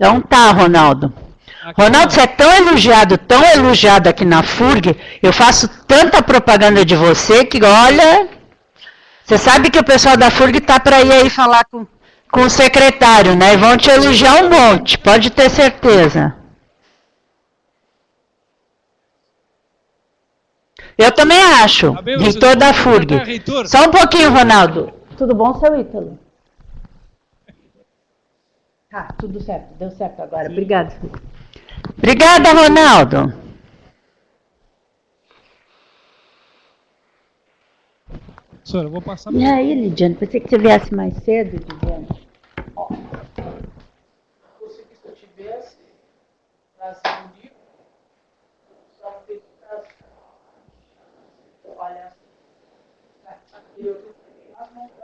Então tá, Ronaldo. Aqui, Ronaldo, você é tão elogiado aqui na FURG, eu faço tanta propaganda de você que, olha, você sabe que o pessoal da FURG tá para ir aí falar com o secretário, né? E vão te elogiar um monte, pode ter certeza. Eu também acho, Tá bem, reitor da vamos FURG. cumprimentar, reitor. Só um pouquinho, Ronaldo. Tudo bom, seu Ítalo? Tá, tudo certo, deu certo agora. Sim. Obrigada. Obrigada, Ronaldo. Professora, eu vou passar... E aí, Lidiane, pensei que você viesse mais cedo, Lidiane. Você que se eu tivesse trazido um livro, só ter olha,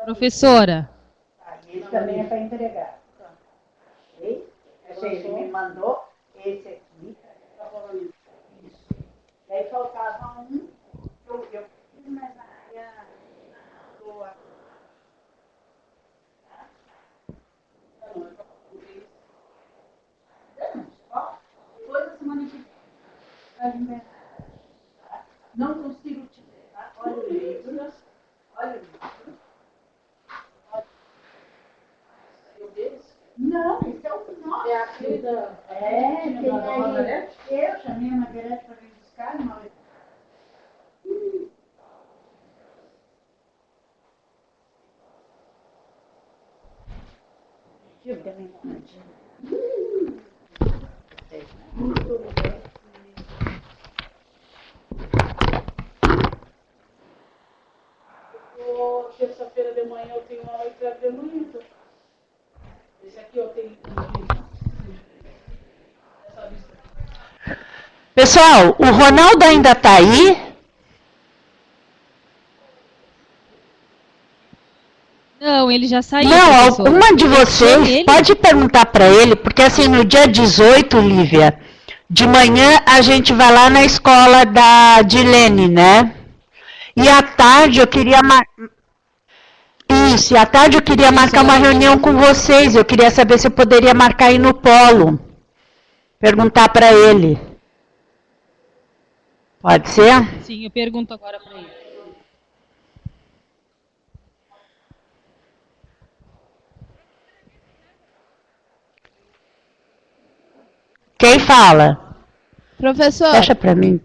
Professora. Esse também é para entregar. Ok? Ele me mandou esse aqui. Isso. Daí faltava um. Eu fiz mais na área boa. Depois da semana que vem. Não consigo te levar. Olha o livro. Olha o livro. Não, esse é o nosso. é aquele da... Tem da aí. Margarete? Eu chamei a Margarete para vir buscar, não. Eu também não Terça-feira de manhã eu tenho aula de manhã, então. Esse aqui eu tenho... Essa lista aqui. Pessoal, o Ronaldo ainda está aí? Não, ele já saiu. Não, professora. uma de Deixou vocês ele? pode perguntar para ele, porque assim, no dia 18, Lívia, de manhã a gente vai lá na escola da Dilene, né? E à tarde eu queria Isso, e à tarde eu queria marcar uma reunião com vocês. Eu queria saber se eu poderia marcar aí no Polo. Perguntar para ele. Pode ser? Sim, eu pergunto agora para ele. Quem fala? Professor, Fecha para mim.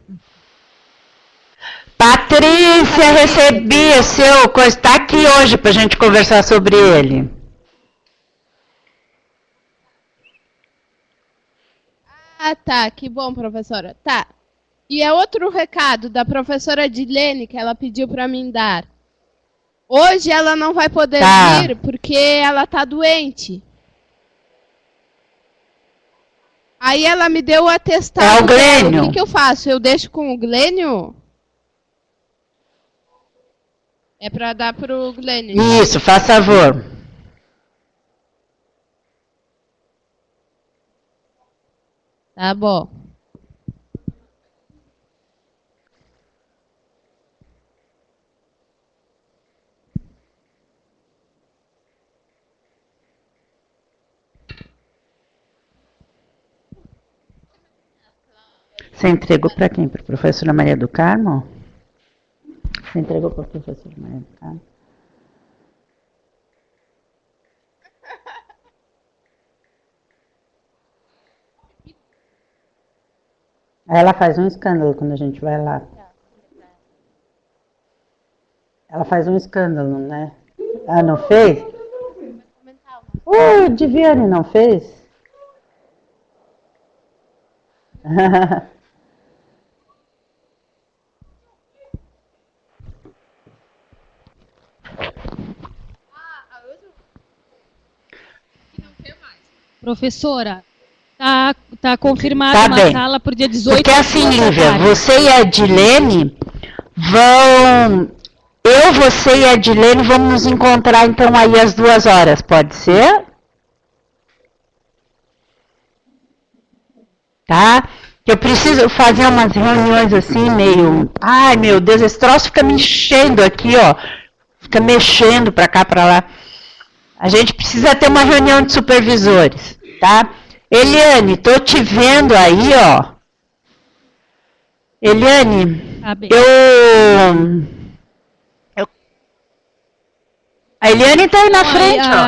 Patrícia, recebi o seu coisa. Está aqui hoje para a gente conversar sobre ele. tá, que bom, professora. Tá. E é outro recado da professora Dilene que ela pediu para mim dar. Hoje ela não vai poder vir porque ela tá doente. Aí ela me deu o atestado. É o Glênio. O que eu faço? Eu deixo com o Glênio? É para dar pro Glênio. Isso, faz favor. Tá bom. Você entregou para quem? Para a professora Maria do Carmo? Você entregou para a professora Maria do Carmo? Ela faz um escândalo quando a gente vai lá. Ela faz um escândalo, né? Ela não fez? Diviane não fez? Professora, tá confirmada Tá uma bem. sala para o dia 18. Porque assim, da Lívia, tarde. você e a Dilene vão... você e a Dilene vamos nos encontrar então aí às 2h, pode ser? Tá? Eu preciso fazer umas reuniões assim, meio... Ai, meu Deus, esse troço fica me enchendo aqui, ó. Fica mexendo pra cá, pra lá. A gente precisa ter uma reunião de supervisores, tá? Eliane, tô te vendo aí, ó. Eliane, Tá bem. A Eliane tá aí na frente, ó.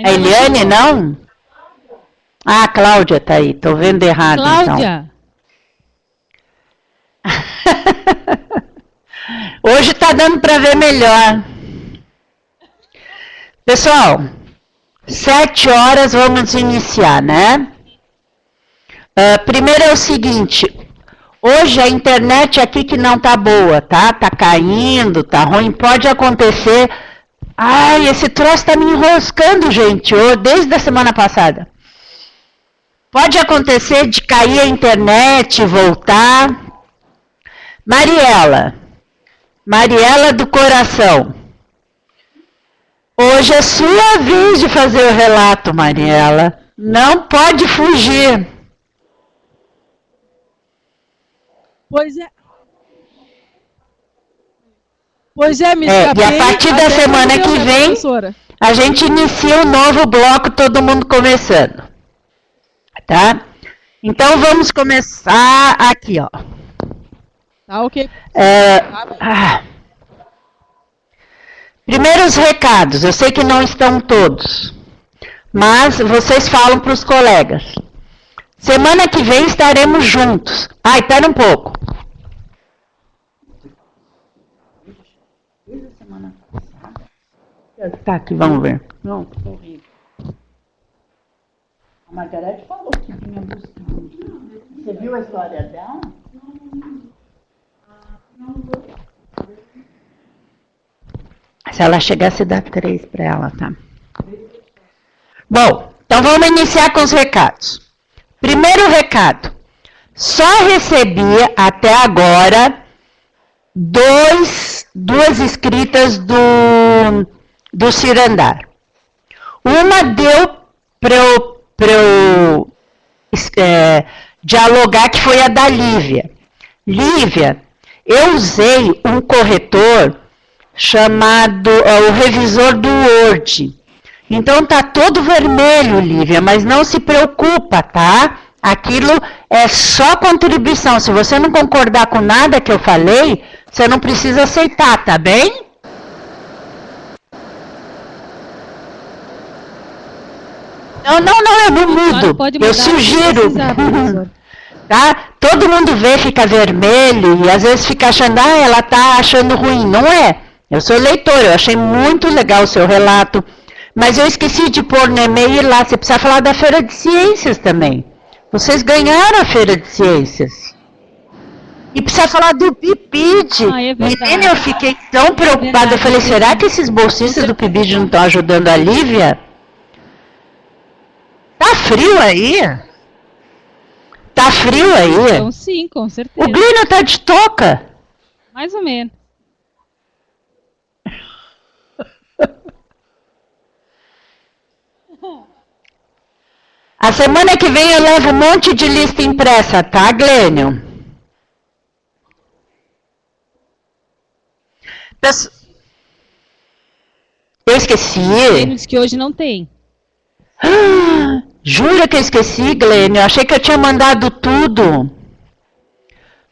A Eliane, não? Ah, a Cláudia tá aí. Tô vendo errado, Cláudia, então. Hoje tá dando para ver melhor. Pessoal, 7 horas vamos iniciar, né? Primeiro é o seguinte, hoje a internet aqui que não tá boa, tá? Tá caindo, tá ruim, pode acontecer. Ai, esse troço tá me enroscando, gente, desde a semana passada. Pode acontecer de cair a internet, voltar. Mariela do coração. Hoje é sua vez de fazer o relato, Mariela. Não pode fugir. Pois é, me E escapei. a partir da até semana quando que deu, né, vem, professora? a gente inicia um novo bloco, todo mundo começando. Tá? Então vamos começar aqui, ó. Tá, ok. Primeiros recados, eu sei que não estão todos, mas vocês falam para os colegas. Semana que vem estaremos juntos. Ah, espera um pouco. Tá, aqui, vamos ver. Não, tô horrível. A Margarete falou que vinha buscando. Você viu a história dela? Se ela chegasse, dá 3 para ela, tá? Bom, então vamos iniciar com os recados. Primeiro recado. Só recebi até agora duas escritas do Cirandar. Uma deu para eu dialogar, que foi a da Lívia. Lívia, eu usei um corretor chamado o revisor do Word. Então tá todo vermelho, Lívia, mas não se preocupa, tá? Aquilo é só contribuição. Se você não concordar com nada que eu falei, você não precisa aceitar, tá bem? Não, eu não mudo. Eu sugiro. Tá? Todo mundo vê, fica vermelho e às vezes fica achando, ela tá achando ruim. Não é. Eu sou leitor, eu achei muito legal o seu relato, mas eu esqueci de pôr no e-mail lá. Você precisa falar da Feira de Ciências também. Vocês ganharam a Feira de Ciências. E precisa falar do PIBID. Menina, eu fiquei tão preocupada. Eu falei, será que esses bolsistas do PIBID não estão ajudando a Lívia? Tá frio aí? Tá frio aí? Então, sim, com certeza. O Glênio tá de touca. Mais ou menos. A semana que vem eu levo um monte de lista impressa, tá, Glênio? Eu esqueci. Ele disse que hoje não tem. Jura que eu esqueci, Glênio? Eu achei que eu tinha mandado tudo.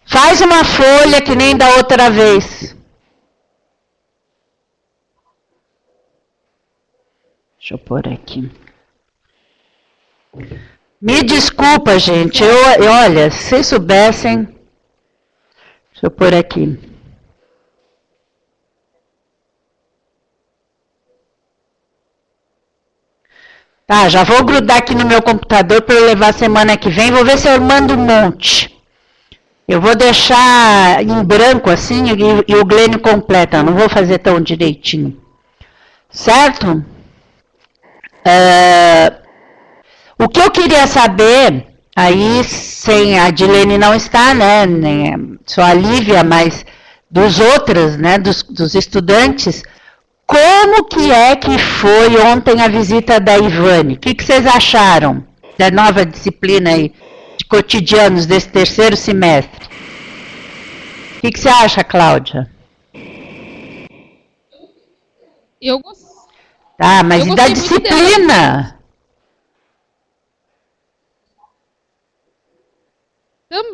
Faz uma folha que nem da outra vez. Deixa eu pôr aqui. Me desculpa, gente. Olha, se vocês soubessem. Deixa eu pôr aqui. Tá, já vou grudar aqui no meu computador para eu levar semana que vem. Vou ver se eu mando um monte. Eu vou deixar em branco assim e o Glênio completa. Não vou fazer tão direitinho. Certo? O que eu queria saber, aí sem a Dilene não está, né? Só a Lívia, mas dos outros, né? Dos estudantes. Como que é que foi ontem a visita da Ivane? O que vocês acharam da nova disciplina aí de cotidianos desse terceiro semestre? O que você acha, Cláudia? Eu gostei. Tá, mas Eu e da gostei muito disciplina?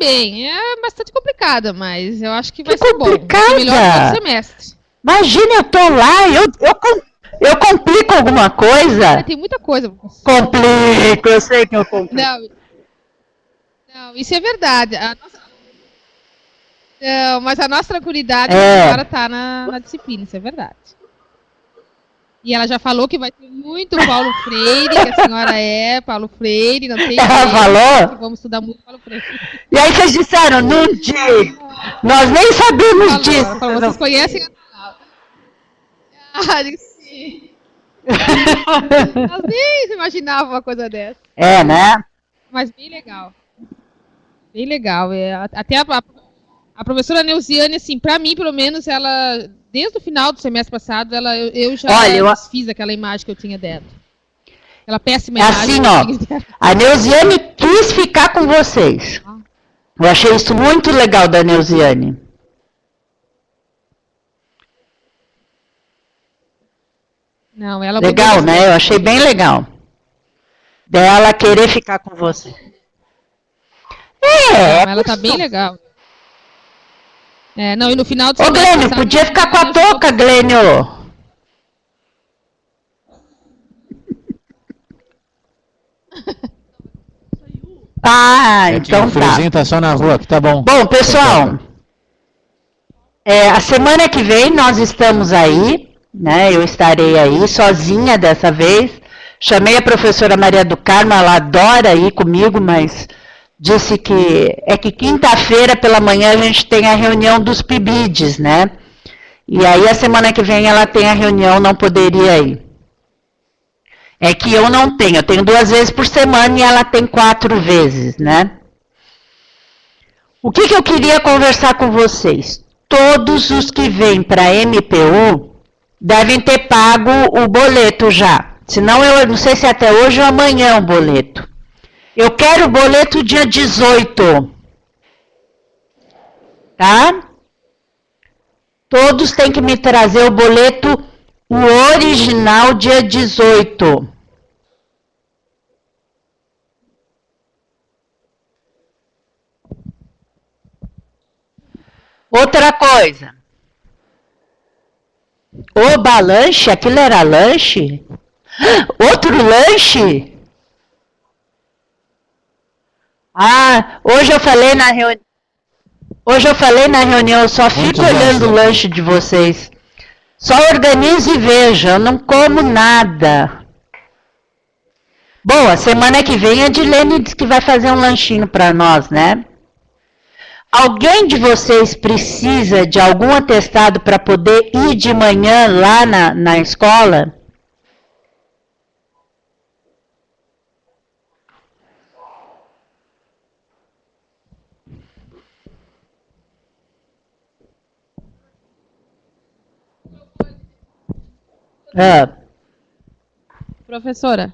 também. É bastante complicada, mas eu acho que vai Que ser bom. Vai ser complicada? melhor que o outro semestre. Imagina, eu tô lá, eu complico alguma coisa. Tem muita coisa. Complico, eu sei que eu complico. Não, isso é verdade. Não, mas a nossa tranquilidade É. agora tá na disciplina, isso é verdade. E ela já falou que vai ter muito Paulo Freire, que a senhora é Paulo Freire, não tem Ela jeito, falou? que vamos estudar muito Paulo Freire. E aí vocês disseram, não diz. Nós nem sabíamos Ela disso. falou, vocês conhecem a Ah, sim. Nós nem imaginavam uma coisa dessa. É, né? Mas bem legal. Bem legal. Até a professora Neuziane, assim, pra mim, pelo menos, ela, desde o final do semestre passado, eu já desfiz aquela imagem que eu tinha dela. Aquela péssima imagem. Assim, ó, a Neuziane quis ficar com vocês. Eu achei isso muito legal da Neuziane. Não, ela legal, né? Eu achei bem legal. Dela querer ficar com você. Ela tá bem legal. Não, e no final do semestre. Ô, Glênio, podia ficar com a touca, Glênio. Então o friozinho tá só na rua, que tá bom. Bom, pessoal, a semana que vem nós estamos aí, né? Eu estarei aí, sozinha dessa vez. Chamei a professora Maria do Carmo, ela adora ir comigo, mas disse que quinta-feira pela manhã a gente tem a reunião dos PIBIDs, né? E aí a semana que vem ela tem a reunião, não poderia ir. É que eu não tenho, eu tenho 2 vezes por semana e ela tem 4 vezes, né? O que eu queria conversar com vocês? Todos os que vêm para a MPU devem ter pago o boleto já. Senão eu não sei se até hoje ou amanhã o boleto. Eu quero o boleto dia 18. Tá? Todos têm que me trazer o boleto, o original, dia 18. Outra coisa. Oba, lanche? Aquilo era lanche? Outro lanche? Hoje eu falei na reunião, eu só fico olhando o lanche de vocês. Só organizo e vejo, eu não como nada. Bom, a semana que vem a Dilene diz que vai fazer um lanchinho para nós, né? Alguém de vocês precisa de algum atestado para poder ir de manhã lá na escola? Professora,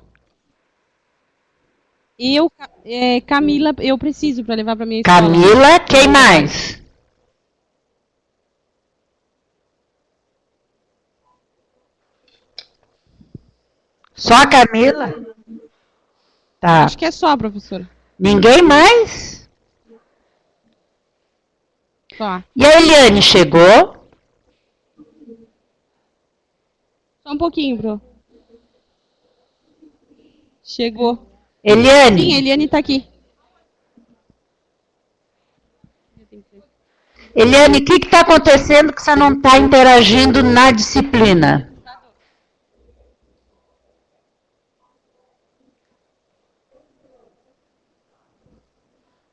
Camila, eu preciso para levar para minha escola. Camila, quem mais? Só a Camila? Tá. Acho que é só, professora. Ninguém mais? Só. E a Eliane chegou? Só um pouquinho, bro. Chegou. Eliane? Sim, a Eliane tá aqui. Eliane, o que está acontecendo que você não está interagindo na disciplina?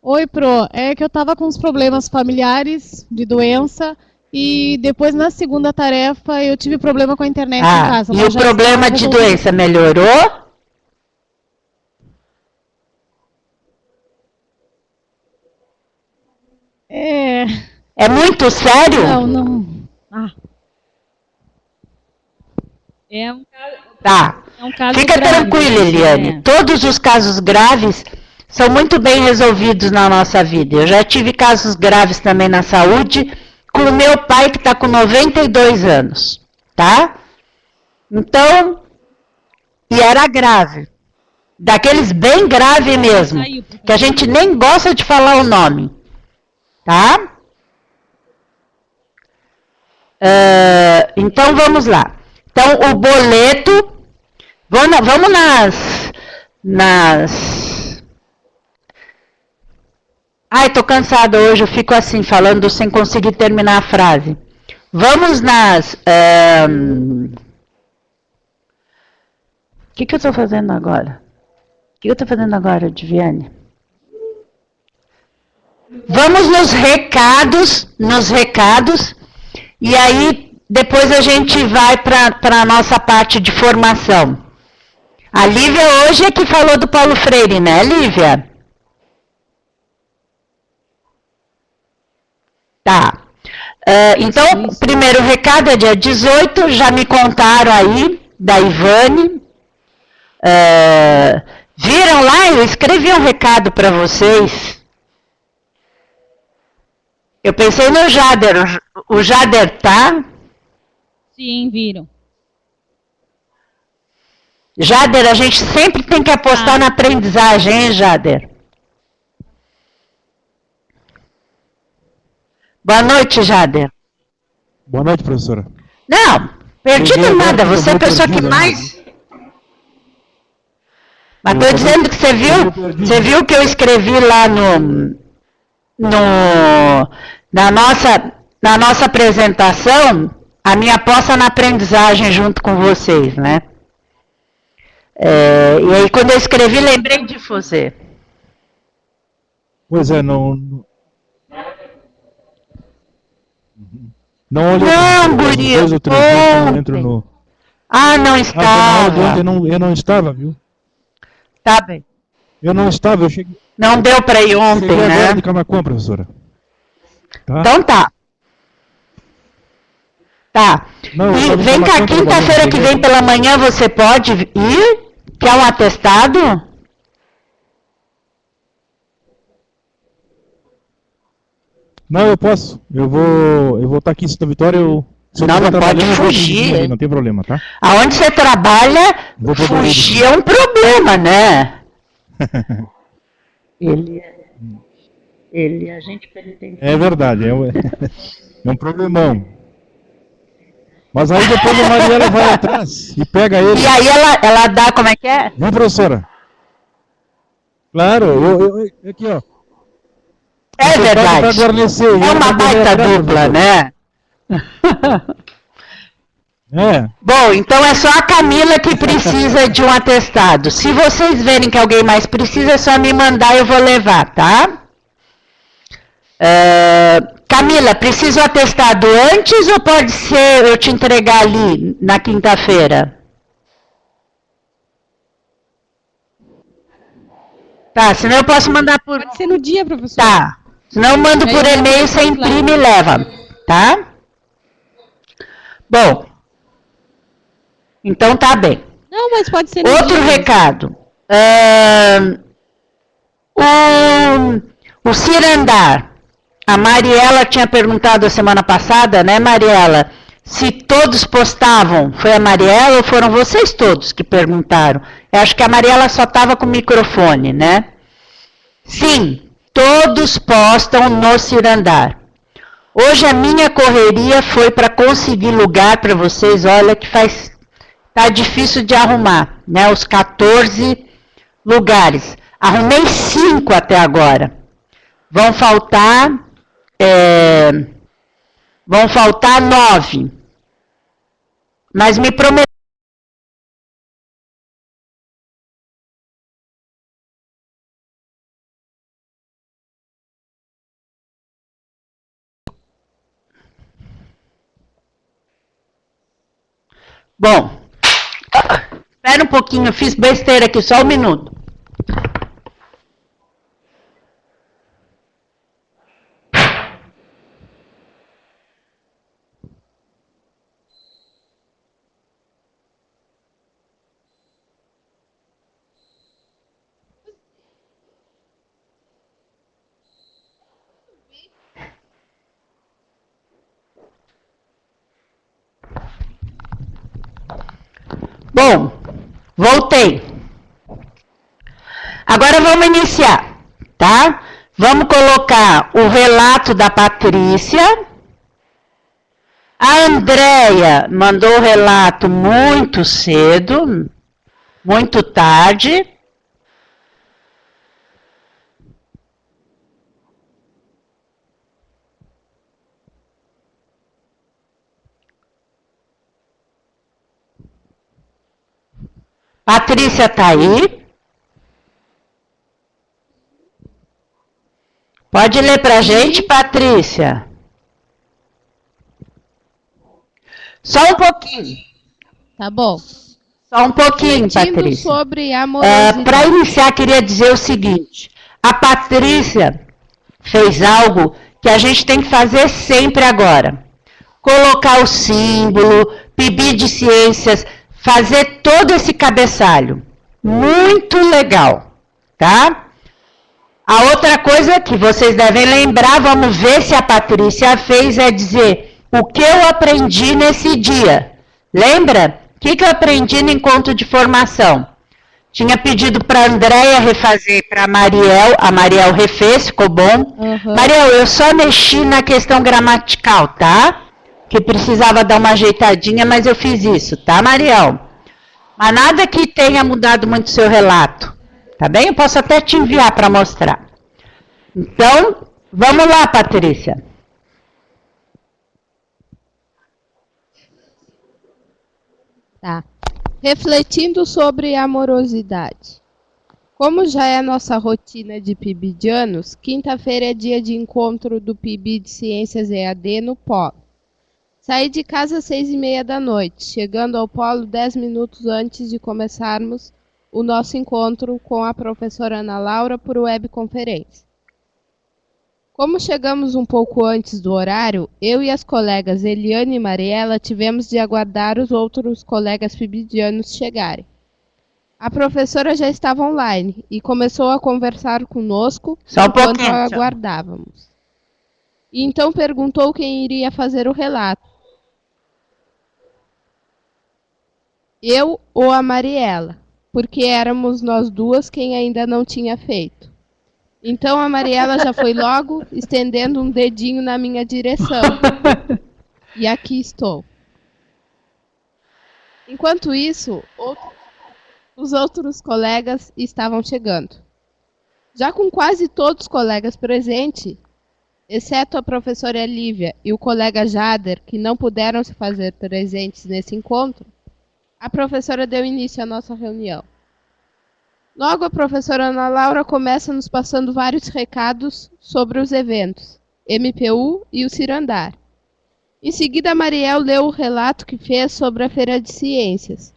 Oi, Pro. É que eu tava com uns problemas familiares de doença e depois na segunda tarefa eu tive problema com a internet em casa. E o problema de doença melhorou? É muito sério? Não. É um caso. Tá. É um caso Fica grave, tranquila, Eliane. Todos os casos graves são muito bem resolvidos na nossa vida. Eu já tive casos graves também na saúde com o meu pai que está com 92 anos, tá? Então, e era grave. Daqueles bem grave mesmo, que a gente nem gosta de falar o nome. tá? Então vamos lá. Então o boleto, vamos nas... Ai, tô cansada hoje, eu fico assim, falando sem conseguir terminar a frase. Vamos nas... O que eu tô fazendo agora? O que eu tô fazendo agora, Diviane? Vamos nos recados, e aí depois a gente vai para a nossa parte de formação. A Lívia hoje é que falou do Paulo Freire, né, Lívia? Tá. Então, o primeiro recado é dia 18, já me contaram aí, da Ivane. Viram lá? Eu escrevi um recado para vocês. Eu pensei no Jader. O Jader tá? Sim, viram. Jader, a gente sempre tem que apostar na aprendizagem, hein, Jader? Boa noite, Jader. Boa noite, professora. Não, perdido nada. Você é a pessoa que mais... Mas estou dizendo que você viu que eu escrevi lá na nossa apresentação, a minha aposta na aprendizagem junto com vocês, né? E aí quando eu escrevi, lembrei de você. Pois é, não olhei. Não, guri, não estava. Eu não estava, viu? Tá bem. Eu não estava, eu cheguei. Não deu para ir ontem, Cheguei né? agora de Camaquã, professora. Tá? Então tá. Tá. Não, E vem cá, quinta-feira que vem pela manhã você pode ir? Quer um atestado? Não, eu posso. Eu vou estar aqui em Santa Vitória. Não pode fugir. Não tem problema, tá? Aonde você trabalha, fugir é um problema, né? Ele é agente penitenciário. É verdade, é um problemão. Mas aí depois a Mariela vai atrás e pega ele. E aí ela dá, como é que é? Não, professora? Claro, eu aqui, ó. É verdade. É uma baita dupla, né? Bom, então é só a Camila que precisa de um atestado. Se vocês verem que alguém mais precisa, é só me mandar e eu vou levar, tá? Camila, precisa o atestado antes ou pode ser eu te entregar ali na quinta-feira? Tá, senão eu posso mandar por... Pode ser no dia, professor. Tá, senão eu mando por e-mail, você imprime e leva, tá? Bom, então tá bem. Não, mas pode ser no Outro dia. recado. O Cirandar. A Mariela tinha perguntado a semana passada, né, Mariela? Se todos postavam. Foi a Mariela ou foram vocês todos que perguntaram? Eu acho que a Mariela só estava com o microfone, né? Sim, todos postam no Cirandar. Hoje a minha correria foi para conseguir lugar para vocês. Olha que tá difícil de arrumar, né? Os 14 lugares. Arrumei 5 até agora. Vão faltar 9. Mas me prometeram. Bom, espera um pouquinho, eu fiz besteira aqui, só um minuto. Bom, voltei. Agora vamos iniciar, tá? Vamos colocar colocar o relato da Patrícia. A Andréia mandou o relato muito cedo, muito tarde. Patrícia está aí? Pode ler para a gente, Patrícia? Só um pouquinho. Tá bom. Só um pouquinho, Refletindo Patrícia. sobre amorosidade. Para iniciar, queria dizer o seguinte. A Patrícia fez algo que a gente tem que fazer sempre agora. Colocar o símbolo, PIB de ciências, fazer todo esse cabeçalho. Muito legal, tá? A outra coisa que vocês devem lembrar, vamos ver se a Patrícia fez, é dizer o que eu aprendi nesse dia. Lembra? O que eu aprendi no encontro de formação? Tinha pedido para a Andréia refazer para a Mariel refez, ficou bom. Mariel, eu só mexi na questão gramatical, tá? Que precisava dar uma ajeitadinha, mas eu fiz isso, tá, Mariel? Mas nada que tenha mudado muito o seu relato, tá bem? Eu posso até te enviar para mostrar. Então, vamos lá, Patrícia. Tá. Refletindo sobre amorosidade. Como já é nossa rotina de PIBidianos, quinta-feira é dia de encontro do PIB de Ciências EAD no Polo. Saí de casa às 6h30 da noite, chegando ao Polo 10 minutos antes de começarmos o nosso encontro com a professora Ana Laura por webconferência. Como chegamos um pouco antes do horário, eu e as colegas Eliane e Mariela tivemos de aguardar os outros colegas PIBidianos chegarem. A professora já estava online e começou a conversar conosco enquanto aguardávamos. E então perguntou quem iria fazer o relato. Eu ou a Mariela, porque éramos nós duas quem ainda não tinha feito. Então a Mariela já foi logo, estendendo um dedinho na minha direção. E aqui estou. Enquanto isso, os outros colegas estavam chegando. Já com quase todos os colegas presentes, exceto a professora Lívia e o colega Jader, que não puderam se fazer presentes nesse encontro, a professora deu início à nossa reunião. Logo, a professora Ana Laura começa nos passando vários recados sobre os eventos, MPU e o Cirandar. Em seguida, a Mariel leu o relato que fez sobre a Feira de Ciências,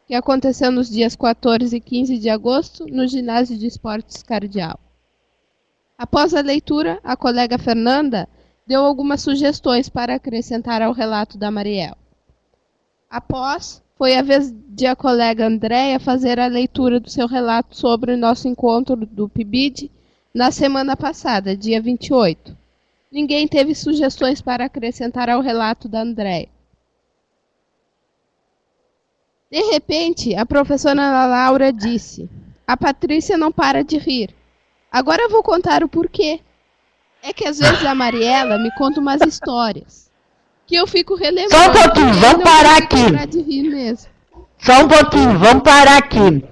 que aconteceu nos dias 14 e 15 de agosto, no Ginásio de Esportes Cardeal. Após a leitura, a colega Fernanda deu algumas sugestões para acrescentar ao relato da Mariel. Após, foi a vez de a colega Andréia fazer a leitura do seu relato sobre o nosso encontro do PIBID na semana passada, dia 28. Ninguém teve sugestões para acrescentar ao relato da Andréia. De repente, a professora Ana Laura disse: "A Patrícia não para de rir. Agora eu vou contar o porquê. É que às vezes a Mariela me conta umas histórias que eu fico relembrando." Só um pouquinho, vamos parar aqui. Parar de rir mesmo. Só um pouquinho, vamos parar aqui.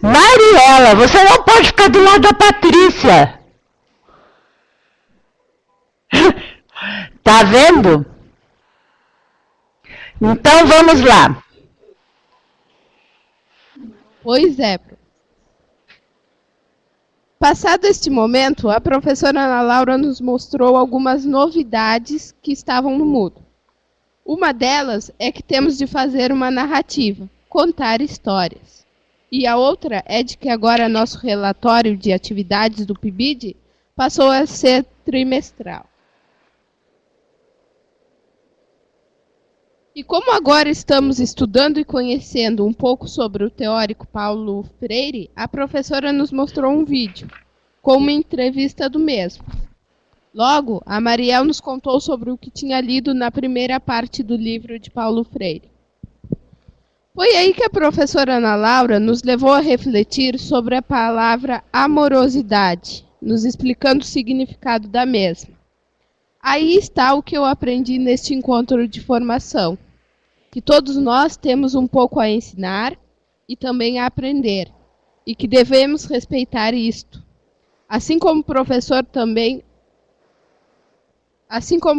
Mariela, você não pode ficar do lado da Patrícia. Tá vendo? Então vamos lá. Pois é. Passado este momento, a professora Ana Laura nos mostrou algumas novidades que estavam no Moodle. Uma delas é que temos de fazer uma narrativa, contar histórias. E a outra é de que agora nosso relatório de atividades do PIBID passou a ser trimestral. E como agora estamos estudando e conhecendo um pouco sobre o teórico Paulo Freire, a professora nos mostrou um vídeo, com uma entrevista do mesmo. Logo, a Mariel nos contou sobre o que tinha lido na primeira parte do livro de Paulo Freire. Foi aí que a professora Ana Laura nos levou a refletir sobre a palavra amorosidade, nos explicando o significado da mesma. Aí está o que eu aprendi neste encontro de formação, que todos nós temos um pouco a ensinar e também a aprender, e que devemos respeitar isto. Assim como o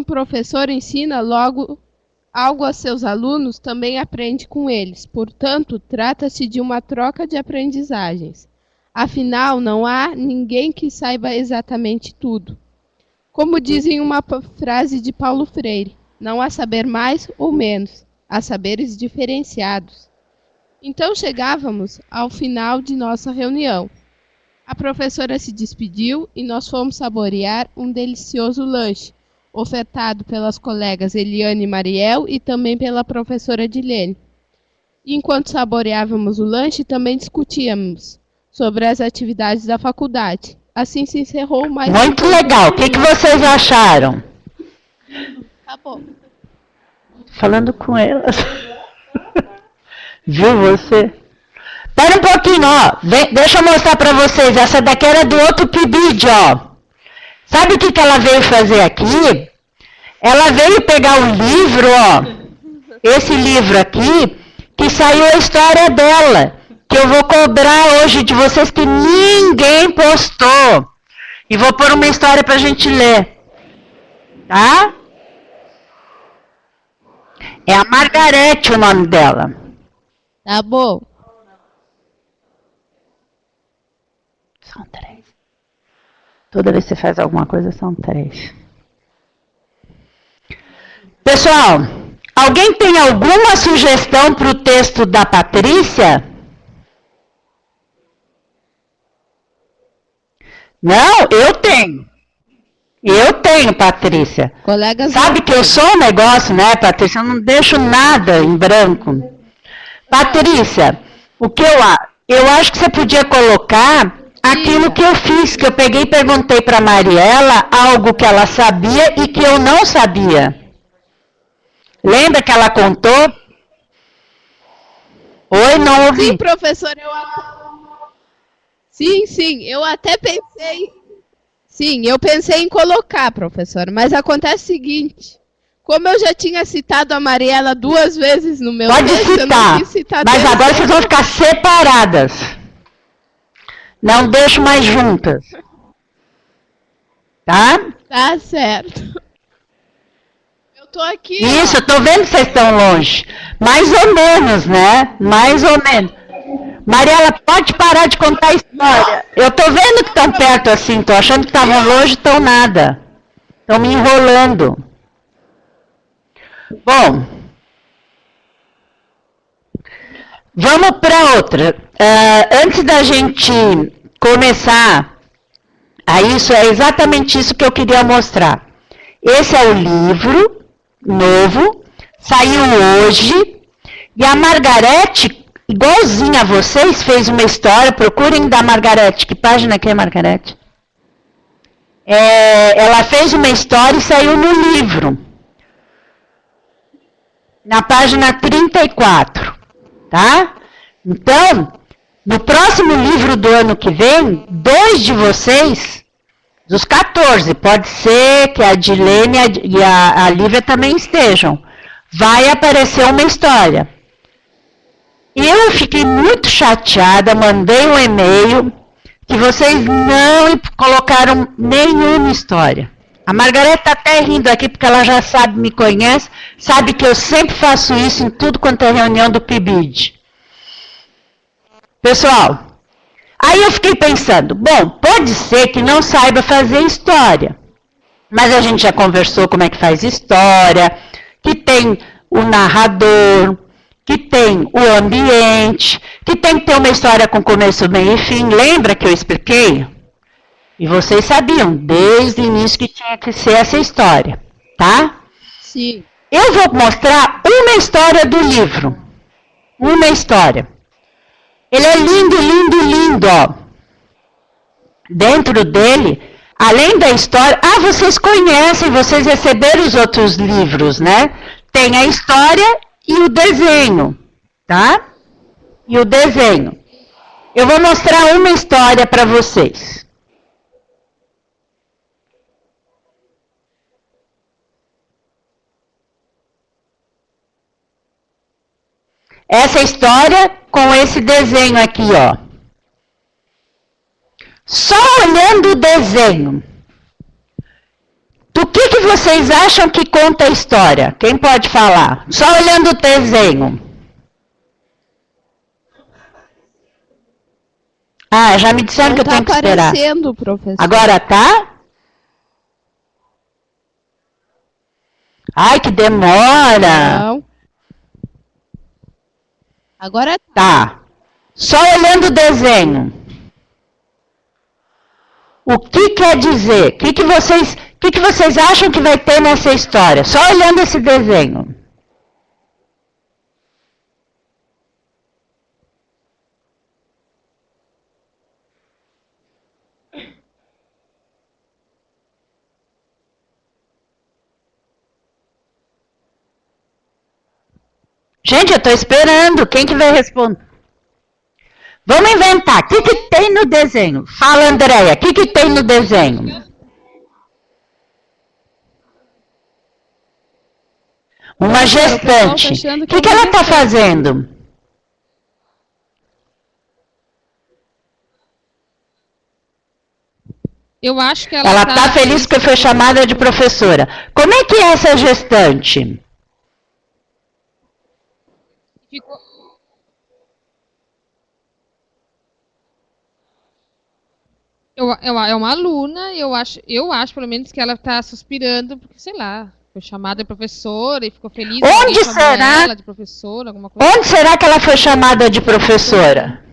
professor ensina logo algo a seus alunos, também aprende com eles. Portanto, trata-se de uma troca de aprendizagens. Afinal, não há ninguém que saiba exatamente tudo. Como diz em uma frase de Paulo Freire, não há saber mais ou menos, há saberes diferenciados. Então chegávamos ao final de nossa reunião. A professora se despediu e nós fomos saborear um delicioso lanche, ofertado pelas colegas Eliane e Mariel e também pela professora Dilene. Enquanto saboreávamos o lanche, também discutíamos sobre as atividades da faculdade. Assim se encerrou mais... Muito legal. O que vocês acharam? Tá bom. Falando com elas. Viu você? Espera um pouquinho, ó. Deixa eu mostrar pra vocês. Essa daqui era do outro PIBID, ó. Sabe o que ela veio fazer aqui? Ela veio pegar um livro, ó. Esse livro aqui, que saiu a história dela. Que eu vou cobrar hoje de vocês que ninguém postou. E vou pôr uma história pra gente ler. Tá? É a Margarete o nome dela. Tá bom. São 3. Toda vez que você faz alguma coisa, são 3. Pessoal, alguém tem alguma sugestão para o texto da Patrícia? Não, eu tenho. Eu tenho, Patrícia. Colegas, sabe que eu sou um negócio, né, Patrícia? Eu não deixo nada em branco. Patrícia, o que eu acho que você podia colocar aquilo que eu fiz, que eu peguei e perguntei para a Mariela algo que ela sabia e que eu não sabia. Lembra que ela contou? Oi, não ouvi. Sim, professor, Sim, eu até pensei... Sim, eu pensei em colocar, professor, mas acontece o seguinte... Como eu já tinha citado a Mariela 2 vezes no meu texto, eu não quis citar mas agora vocês vão ficar separadas. Não deixo mais juntas. Tá? Tá certo. Eu tô aqui... Isso, eu tô vendo que vocês estão longe. Mais ou menos, né? Mais ou menos. Mariela, pode parar de contar a história. Eu tô vendo que estão perto assim, tô achando que estavam longe, estão nada. Estão me enrolando. Bom, vamos para outra. Antes da gente começar, isso é exatamente isso que eu queria mostrar. Esse é o livro novo, saiu hoje, e a Margarete, igualzinha a vocês, fez uma história. Procurem da Margarete. Que página que é, Margarete? Ela fez uma história e saiu no livro. Na página 34, tá? Então, no próximo livro do ano que vem, 2 de vocês, dos 14, pode ser que a Dilene e a Lívia também estejam, vai aparecer uma história. Eu fiquei muito chateada, mandei um e-mail, que vocês não colocaram nenhuma história. A Margareta está até rindo aqui, porque ela já sabe, me conhece, sabe que eu sempre faço isso em tudo quanto é reunião do PIBID. Pessoal, aí eu fiquei pensando, bom, pode ser que não saiba fazer história, mas a gente já conversou como é que faz história, que tem o narrador, que tem o ambiente, que tem que ter uma história com começo, meio e fim. Lembra que eu expliquei? E vocês sabiam, desde o início, que tinha que ser essa história, tá? Sim. Eu vou mostrar uma história do livro. Uma história. Ele é lindo, lindo, lindo, ó. Dentro dele, além da história... vocês conhecem, vocês receberam os outros livros, né? Tem a história e o desenho, tá? E o desenho. Eu vou mostrar uma história para vocês. essa história com esse desenho aqui, ó. Só olhando o desenho, do que vocês acham que conta a história? Quem pode falar? Só olhando o desenho. Ah, já me disseram que eu tenho que esperar. Não tá aparecendo, professor. Agora tá? Ai, que demora. Não. Agora Tá. Só olhando o desenho. O que quer dizer? O que vocês acham que vai ter nessa história? Só olhando esse desenho. Gente, eu estou esperando. Quem que vai responder? Vamos inventar. O que tem no desenho? Fala, Andréia. O que tem no desenho? Uma gestante. O que ela está fazendo? Eu acho que ela Ela está feliz porque foi chamada de professora. Como é que é essa gestante? ficou... É uma aluna, eu acho pelo menos que ela está suspirando, porque, sei lá, foi chamada de professora e ficou feliz. Onde será? Ela de professora, alguma coisa. Onde será que ela foi chamada de professora?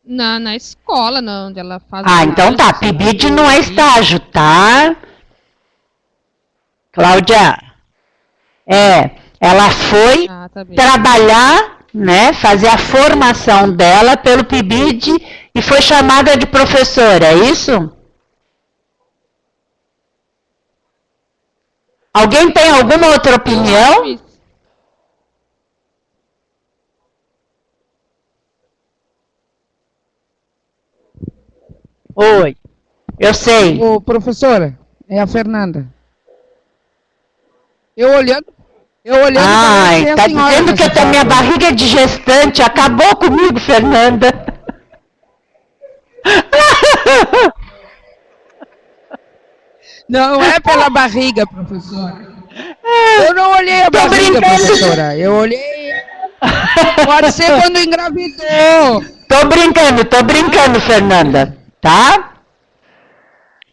Na escola, não, onde ela faz... Ah, então tá. PIBID não é estágio, tá? Cláudia, ela foi trabalhar, né, fazer a formação dela pelo PIBID e foi chamada de professora, é isso? Alguém tem alguma outra opinião? Oi, eu sei. Ô, professora, é a Fernanda. Eu olhando. Ai, tá dizendo que a minha barriga de gestante acabou comigo, Fernanda. Não é pela barriga, professora. Eu não olhei a barriga, professora. Eu olhei. Pode ser quando engravidou. Tô brincando, Fernanda. Tá?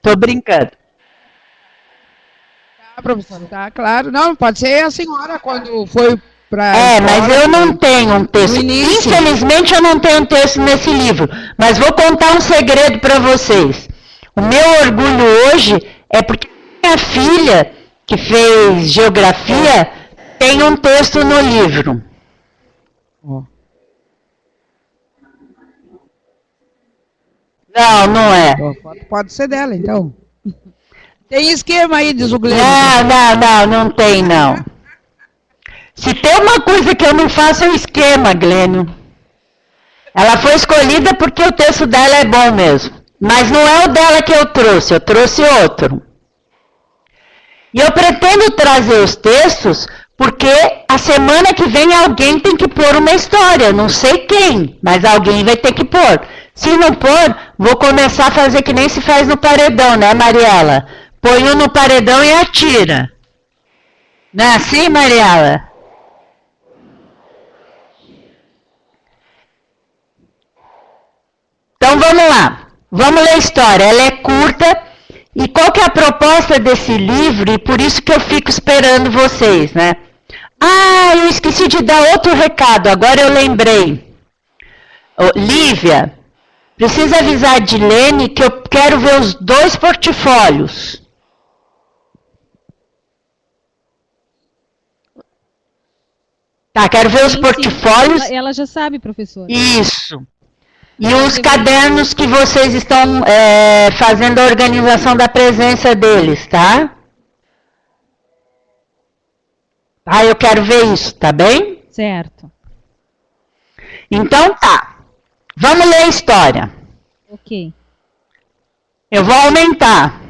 Tô brincando. Tá, professora, tá claro. Não, pode ser a senhora quando foi pra... Mas eu não tenho um texto. Infelizmente eu não tenho um texto nesse livro. Mas vou contar um segredo para vocês. O meu orgulho hoje é porque minha filha, que fez geografia, tem um texto no livro. Não é. Pode ser dela, então. Tem esquema aí, diz o Glênio. Não tem, não. Se tem uma coisa que eu não faço, é o esquema, Glênio. Ela foi escolhida porque o texto dela é bom mesmo. Mas não é o dela que eu trouxe outro. E eu pretendo trazer os textos porque a semana que vem alguém tem que pôr uma história. Não sei quem, mas alguém vai ter que pôr. Se não pôr, vou começar a fazer que nem se faz no paredão, né, Mariela? Põe um no paredão e atira. Não é assim, Mariela? Então vamos lá. Vamos ler a história. Ela é curta. E qual que é a proposta desse livro? E por isso que eu fico esperando vocês, né? Ah, eu esqueci de dar outro recado. Agora eu lembrei. Lívia, precisa avisar a Dilene que eu quero ver os 2 portfólios. Tá, quero ver os portfólios. Ela já sabe, professora. Isso. E os cadernos que vocês estão fazendo a organização da presença deles, tá? Ah, eu quero ver isso, tá bem? Certo. Então tá. Vamos ler a história. Ok. Eu vou aumentar.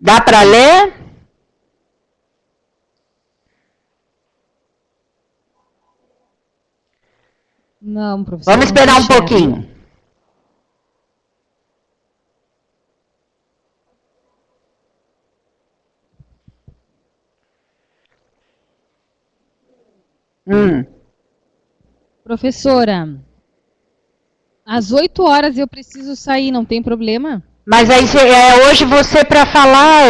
Dá para ler? Não, professora. Vamos esperar um pouquinho. Professora, às 8 horas eu preciso sair, não tem problema? Mas aí hoje você para falar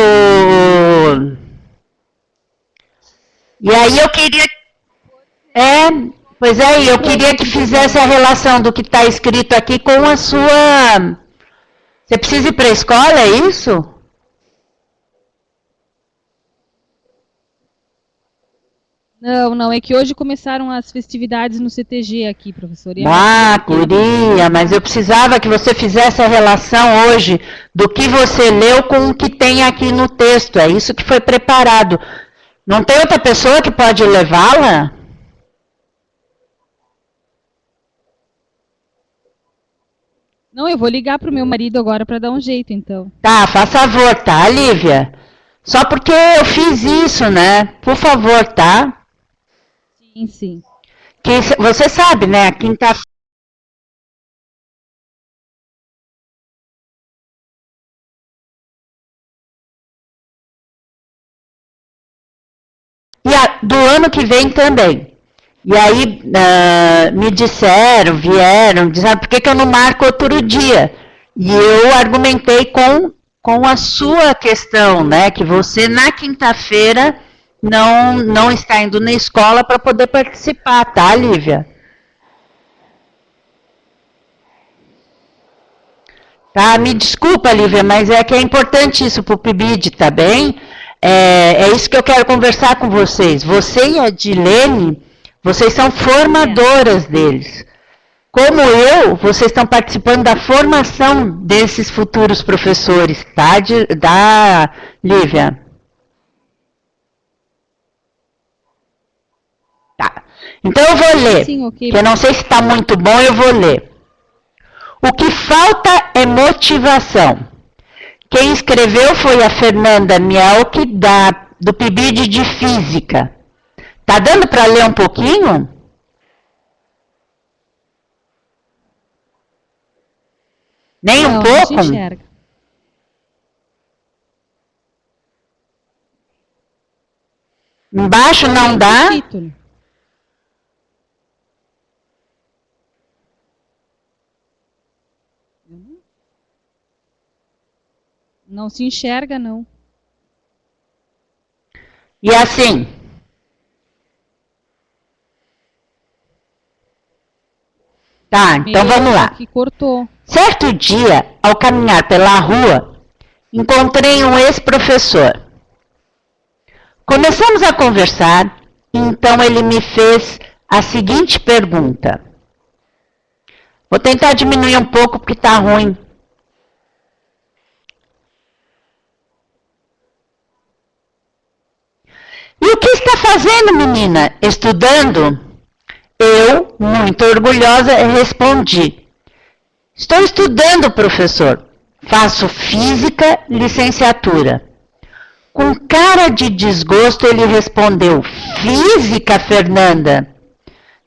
E aí eu queria... Pois é, eu queria que fizesse a relação do que está escrito aqui com a sua... Você precisa ir para a escola, é isso? Não, é que hoje começaram as festividades no CTG aqui, professor. Curia, mas eu precisava que você fizesse a relação hoje do que você leu com o que tem aqui no texto. É isso que foi preparado. Não tem outra pessoa que pode levá-la? Não, eu vou ligar para o meu marido agora para dar um jeito, então. Tá, faz favor, tá, Lívia? Só porque eu fiz isso, né? Por favor, tá? Sim. Que você sabe, né? Quinta-feira. E do ano que vem também. E aí me disseram, disseram, por que eu não marco outro dia? E eu argumentei com a sua questão, né? Que você na quinta-feira não está indo na escola para poder participar, tá, Lívia? Tá, me desculpa, Lívia, mas é que é importante isso para o PIBID, tá bem? É isso que eu quero conversar com vocês. Você e a Dilene, vocês são formadoras deles. Como vocês estão participando da formação desses futuros professores, tá, Lívia? Tá. Então eu vou ler, Sim, okay. Que eu não sei se está muito bom, eu vou ler. O que falta é motivação. Quem escreveu foi a Fernanda Mielke, do PIBID de Física. Tá dando para ler um pouquinho? Nem um pouco? Não se enxerga. Embaixo não dá? Não se enxerga, não. E assim? Tá, então vamos lá. Que cortou. Certo dia, ao caminhar pela rua, encontrei um ex-professor. Começamos a conversar, e então ele me fez a seguinte pergunta. Vou tentar diminuir um pouco porque está ruim. E o que está fazendo, menina? Estudando? Eu, muito orgulhosa, respondi. Estou estudando, professor. Faço física, licenciatura. Com cara de desgosto, ele respondeu, física, Fernanda?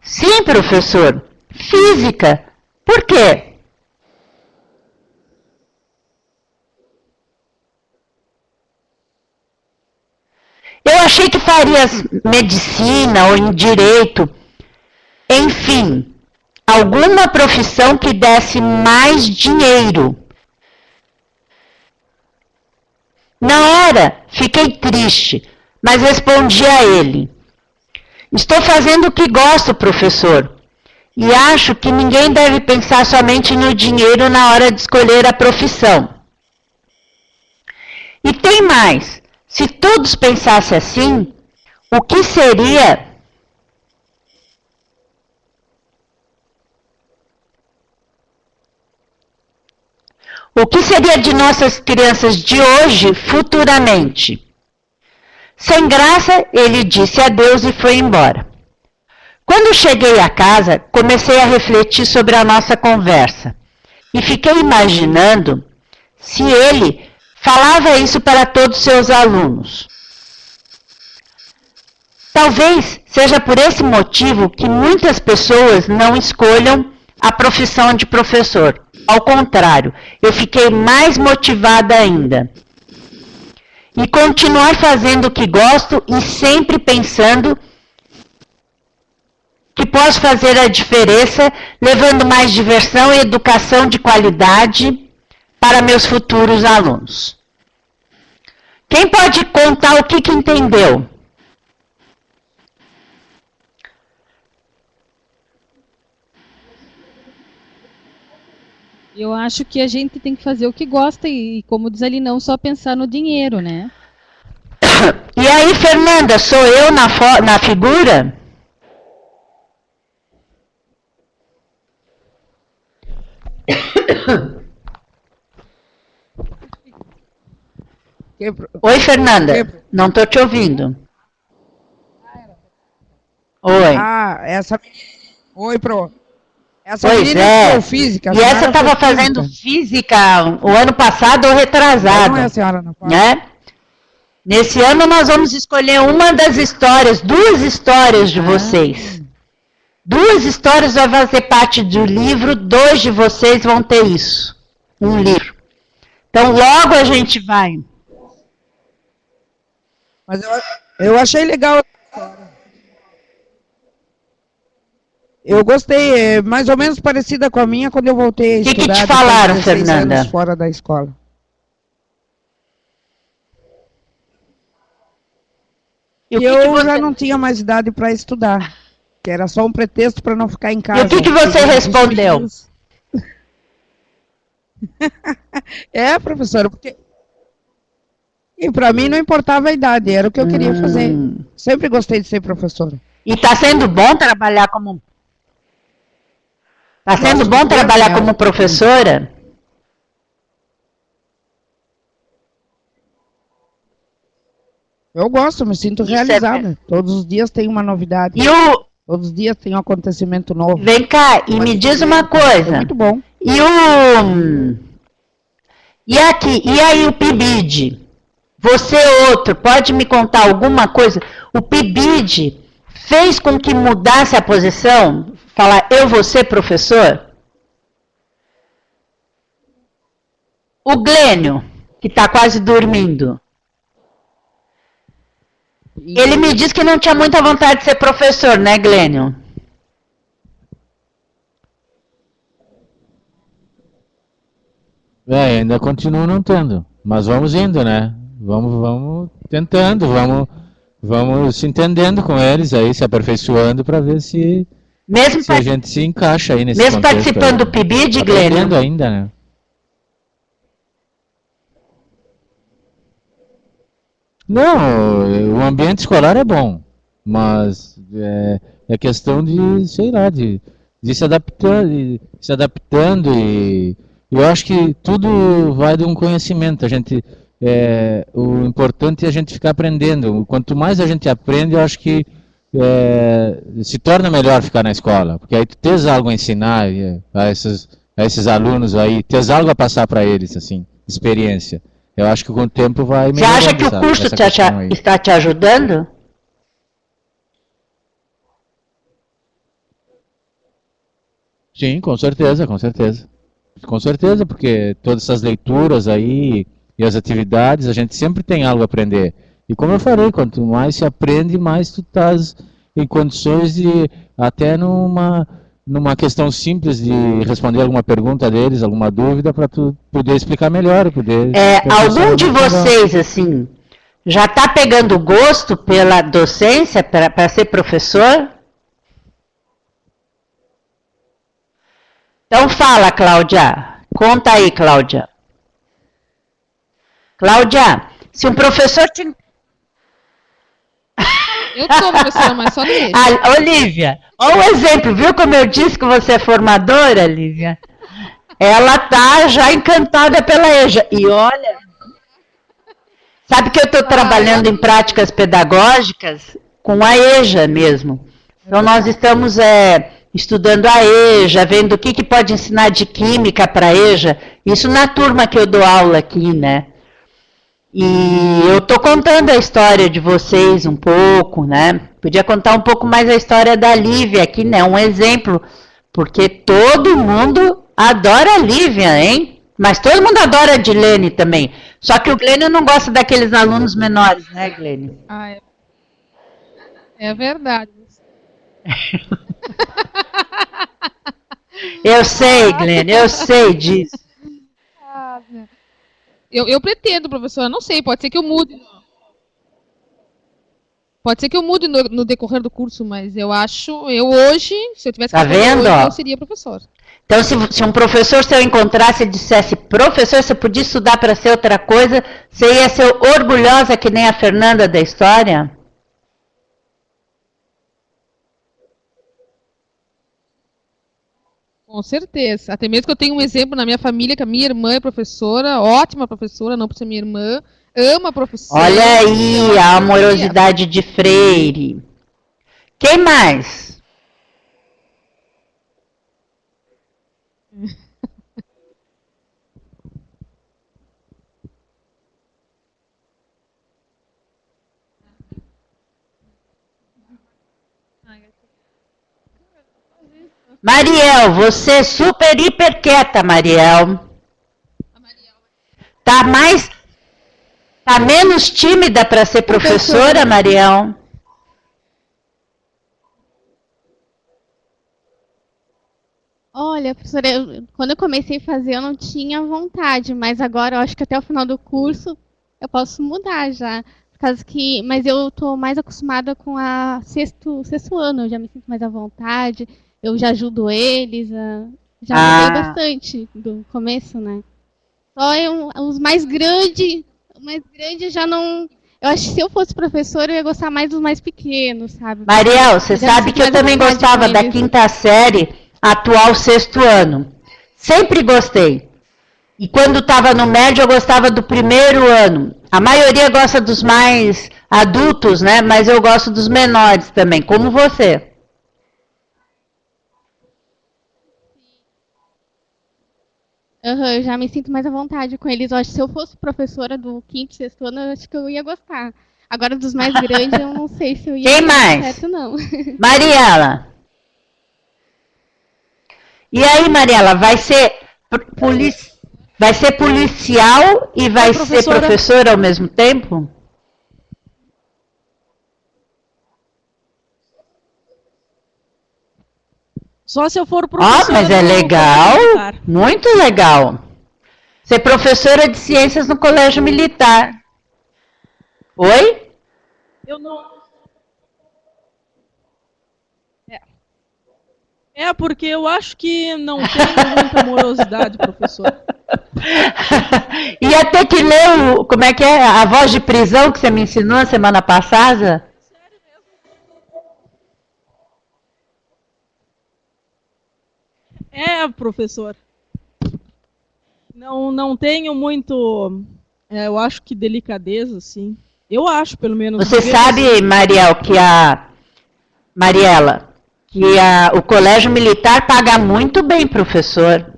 Sim, professor, física. Por quê? Eu achei que faria medicina ou em direito, enfim, alguma profissão que desse mais dinheiro. Na hora, fiquei triste, mas respondi a ele. Estou fazendo o que gosto, professor, e acho que ninguém deve pensar somente no dinheiro na hora de escolher a profissão. E tem mais. Se todos pensassem assim, o que seria de nossas crianças de hoje, futuramente? Sem graça, ele disse adeus e foi embora. Quando cheguei a casa, comecei a refletir sobre a nossa conversa e fiquei imaginando se ele falava isso para todos os seus alunos. Talvez seja por esse motivo que muitas pessoas não escolham a profissão de professor. Ao contrário, eu fiquei mais motivada ainda. E continuar fazendo o que gosto e sempre pensando que posso fazer a diferença, levando mais diversão e educação de qualidade para meus futuros alunos. Quem pode contar o que entendeu? Eu acho que a gente tem que fazer o que gosta e, como diz ali, não só pensar no dinheiro, né? E aí, Fernanda, sou eu na figura? Oi, Fernanda. Não estou te ouvindo. Oi. Essa menina. Oi, Pro. Essa Pois menina é. estudou física. E essa estava fazendo física o ano passado ou retrasado. Não é a senhora, não pode. Né? Nesse ano nós vamos escolher uma das histórias, 2 histórias de vocês. 2 histórias vão fazer parte do livro, 2 de vocês vão ter isso. Um livro. Então logo a gente vai. Mas eu achei legal. Eu gostei, é mais ou menos parecida com a minha quando eu voltei a estudar. O que te falaram, depois de 16 Fernanda? anos fora da escola. E o eu já não tinha mais idade para estudar, que era só um pretexto para não ficar em casa. E o que você respondeu? Professora, porque... E para mim não importava a idade, era o que eu queria fazer. Sempre gostei de ser professora. E está sendo bom trabalhar como... Está sendo bom trabalhar como professora? Eu gosto, me sinto realizada. Todos os dias tem uma novidade. Todos os dias tem um acontecimento novo. Vem cá, e me diz uma coisa. É muito bom. E aí o PIBID? Você outro, pode me contar alguma coisa? O PIBID fez com que mudasse a posição? Falar, eu vou ser professor? O Glênio, que está quase dormindo. Ele me disse que não tinha muita vontade de ser professor, né, Glênio? Ainda continuo não tendo, mas vamos indo, né? Vamos tentando, vamos se entendendo com eles aí, se aperfeiçoando para ver se a gente se encaixa aí nesse mesmo contexto. Mesmo participando do PIBID, Glênio? Aprendendo ainda, né? Não, o ambiente escolar é bom, mas é questão de, sei lá, de se adaptando e eu acho que tudo vai de um conhecimento. O importante é a gente ficar aprendendo. Quanto mais a gente aprende, eu acho que se torna melhor ficar na escola, porque aí tu tens algo a ensinar a esses alunos aí, tens algo a passar para eles, assim, experiência. Eu acho que com o tempo vai melhorando. Você acha que o curso está te ajudando? Sim, com certeza, com certeza. Com certeza, porque todas essas leituras aí e as atividades, a gente sempre tem algo a aprender. E como eu falei, quanto mais se aprende, mais tu estás em condições de, até numa questão simples de responder alguma pergunta deles, alguma dúvida, para tu poder explicar melhor. Algum de vocês, assim, já está pegando gosto pela docência, para ser professor? Então fala, Cláudia. Conta aí, Cláudia. Cláudia, se um professor te... Eu sou professora, mas só dele. Olívia, olha o exemplo, viu como eu disse que você é formadora, Olívia? Ela tá já encantada pela EJA. E olha, sabe que eu estou trabalhando em práticas pedagógicas com a EJA mesmo. Então nós estamos estudando a EJA, vendo o que pode ensinar de química para a EJA. Isso na turma que eu dou aula aqui, né? E eu tô contando a história de vocês um pouco, né? Podia contar um pouco mais a história da Lívia aqui, né? Um exemplo, porque todo mundo adora a Lívia, hein? Mas todo mundo adora a Dilene também. Só que o Glênio não gosta daqueles alunos menores, né, Glênio? Ah, é verdade. Eu sei, Glênio, eu sei disso. Eu pretendo, professora, não sei, pode ser que eu mude. Pode ser que eu mude no decorrer do curso, mas eu hoje, se eu tivesse Tá vendo, ó? eu seria professora. Então, se um professor seu encontrasse e dissesse, professor, você podia estudar para ser outra coisa, você ia ser orgulhosa que nem a Fernanda da história? Com certeza. Até mesmo que eu tenho um exemplo na minha família, que a minha irmã é professora, ótima professora, não por ser minha irmã, ama a profissão. Olha aí, a amorosidade de Freire. Quem mais? Mariel, você é super hiper quieta, Mariel. Tá menos tímida para ser professora, Mariel? Olha, professora, quando eu comecei a fazer eu não tinha vontade, mas agora eu acho que até o final do curso eu posso mudar já. Por causa que, mas eu tô mais acostumada com a sexto ano, eu já me sinto mais à vontade, eu já ajudo eles, já mudei bastante do começo, né? Só os mais grandes já não. Eu acho que se eu fosse professora, eu ia gostar mais dos mais pequenos, sabe? Mariel, você sabe que eu também gostava da quinta série, atual sexto ano. Sempre gostei. E quando estava no médio, eu gostava do primeiro ano. A maioria gosta dos mais adultos, né? Mas eu gosto dos menores também, como você. Eu já me sinto mais à vontade com eles. Eu acho que se eu fosse professora do quinto, sexto ano, eu acho que eu ia gostar. Agora, dos mais grandes, eu não sei se eu ia Quem mais? certo, não. Mariela. E aí, Mariela, vai ser policial e vai ser professora ao mesmo tempo? Só se eu for professora. Mas é legal, muito legal. Ser professora de ciências no colégio militar. Oi? Eu não. Porque eu acho que não tem muita morosidade, professor. Ia ter que ler como é que é? A voz de prisão que você me ensinou a semana passada? Sério mesmo? Professor. Não tenho muito, eu acho que delicadeza, sim. Eu acho, pelo menos. Você sabe, Mariela, que o colégio militar paga muito bem, professor.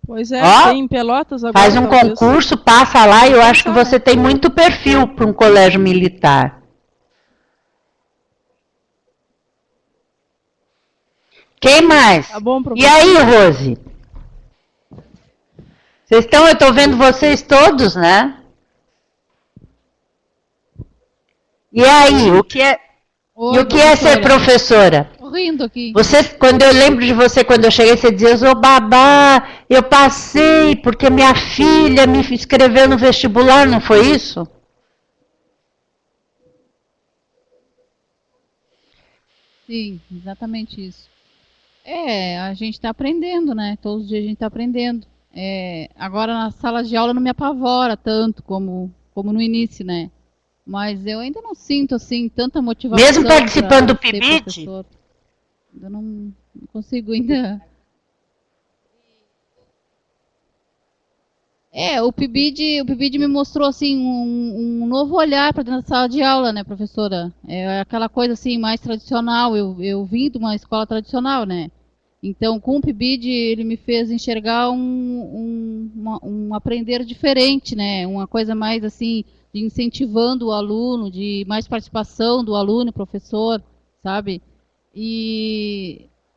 Pois é, tem em Pelotas agora. Faz um concurso, passa lá e eu acho que você tem muito perfil para um colégio militar. Quem mais? Tá bom, professor. E aí, Rose? Eu estou vendo vocês todos, né? E aí, o que é ser professora? Tô rindo aqui. Quando eu lembro de você, quando eu cheguei, você dizia, eu sou babá, eu passei porque minha filha me inscreveu no vestibular, não foi isso? Sim, exatamente isso. A gente está aprendendo, né? Todos os dias a gente está aprendendo. Agora na sala de aula não me apavora tanto como no início, né? Mas eu ainda não sinto, assim, tanta motivação. Mesmo participando do PIBID? Eu não consigo ainda... O PIBID me mostrou, assim, um novo olhar para dentro da sala de aula, né, professora? É aquela coisa, assim, mais tradicional. Eu vim de uma escola tradicional, né? Então, com o PIBID, ele me fez enxergar um aprender diferente, né? Uma coisa mais assim, de incentivando o aluno, de mais participação do aluno, professor, sabe?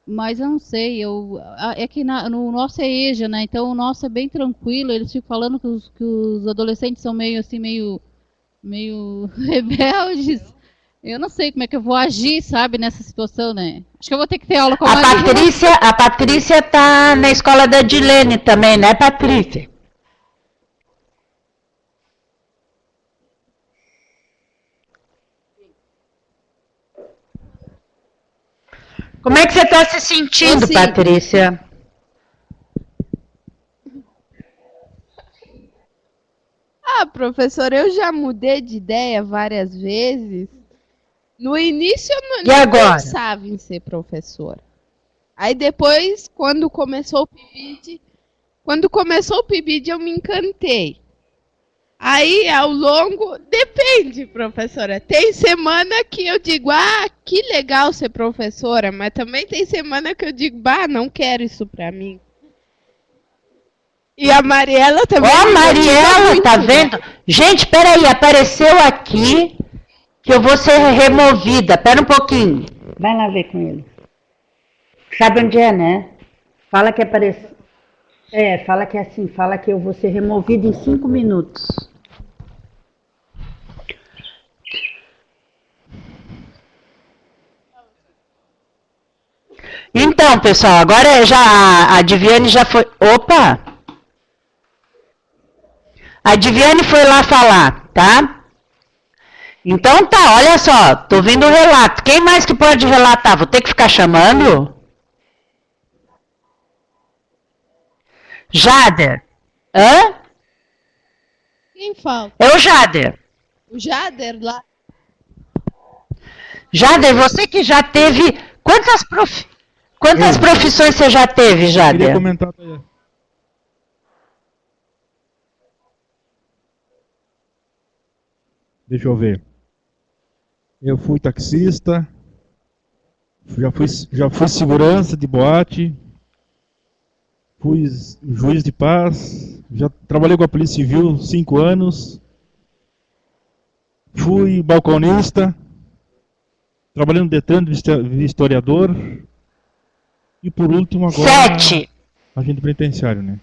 Mas eu não sei, é que no nosso é EJA, né? Então o nosso é bem tranquilo, eles ficam falando que os adolescentes são meio assim, meio rebeldes. Eu não sei como é que eu vou agir, sabe, nessa situação, né? Acho que eu vou ter que ter aula com a Maria. A Patrícia tá na escola da Dilene também, né, Patrícia? Como é que você está se sentindo, Patrícia? Ah, professora, eu já mudei de ideia várias vezes. No início eu não pensava em ser professora. Aí depois, quando começou o PIBID, eu me encantei. Aí, ao longo, depende, professora. Tem semana que eu digo, que legal ser professora, mas também tem semana que eu digo, não quero isso pra mim. E a Mariela também. Ó, Mariela, tá vendo? Gente, peraí, apareceu aqui que eu vou ser removida. Pera um pouquinho. Vai lá ver com ele. Sabe onde é, né? Fala que apareceu. Fala que é assim, fala que eu vou ser removida em 5 minutos. Então, pessoal, agora a Diviane já foi... Opa! A Diviane foi lá falar, tá? Então tá, olha só, tô vendo o relato. Quem mais que pode relatar? Vou ter que ficar chamando? Jader. Hã? Quem falta? É o Jader. O Jader lá. Jader, você que já teve... Quantas profissões você já teve, Jader? Queria comentar. Deixa eu ver. Eu fui taxista, já fui segurança de boate, fui juiz de paz, já trabalhei com a Polícia Civil 5 anos, fui balconista, trabalhei no Detran de historiador e por último agora... 7. Agente penitenciário, né?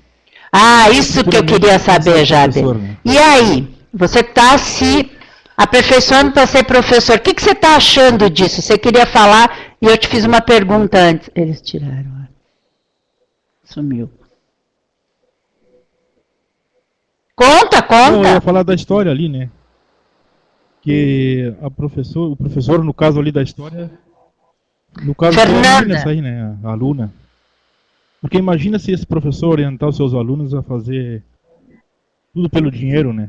Isso que eu queria saber, Jader. Né? E aí, você está se aperfeiçoando para ser professor. O que você está achando disso? Você queria falar e eu te fiz uma pergunta antes. Eles tiraram. Sumiu. Conta. Não, eu ia falar da história ali, né? Que o professor, no caso ali da história, no caso da menina aí, né? A aluna. Porque imagina se esse professor orientar os seus alunos a fazer tudo pelo dinheiro, né?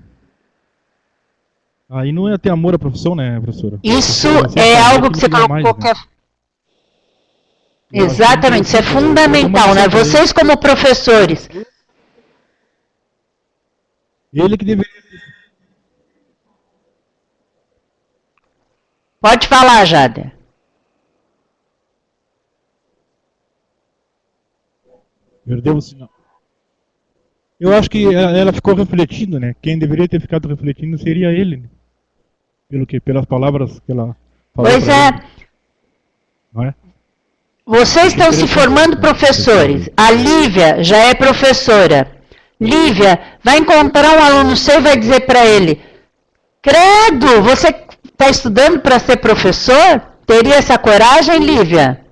Aí não ia ter amor à profissão, né, professora? Isso é algo que você colocou que é... Exatamente, isso é fundamental, né? Vocês como professores. Ele que deveria... Pode falar, Jader. Perdeu o sinal. Eu acho que ela ficou refletindo, né? Quem deveria ter ficado refletindo seria ele, né? Pelas palavras que ela falou. Pois é. Não é? Vocês estão se formando professores. A Lívia já é professora. Lívia vai encontrar um aluno seu e vai dizer para ele: credo, você está estudando para ser professor? Teria essa coragem, Lívia?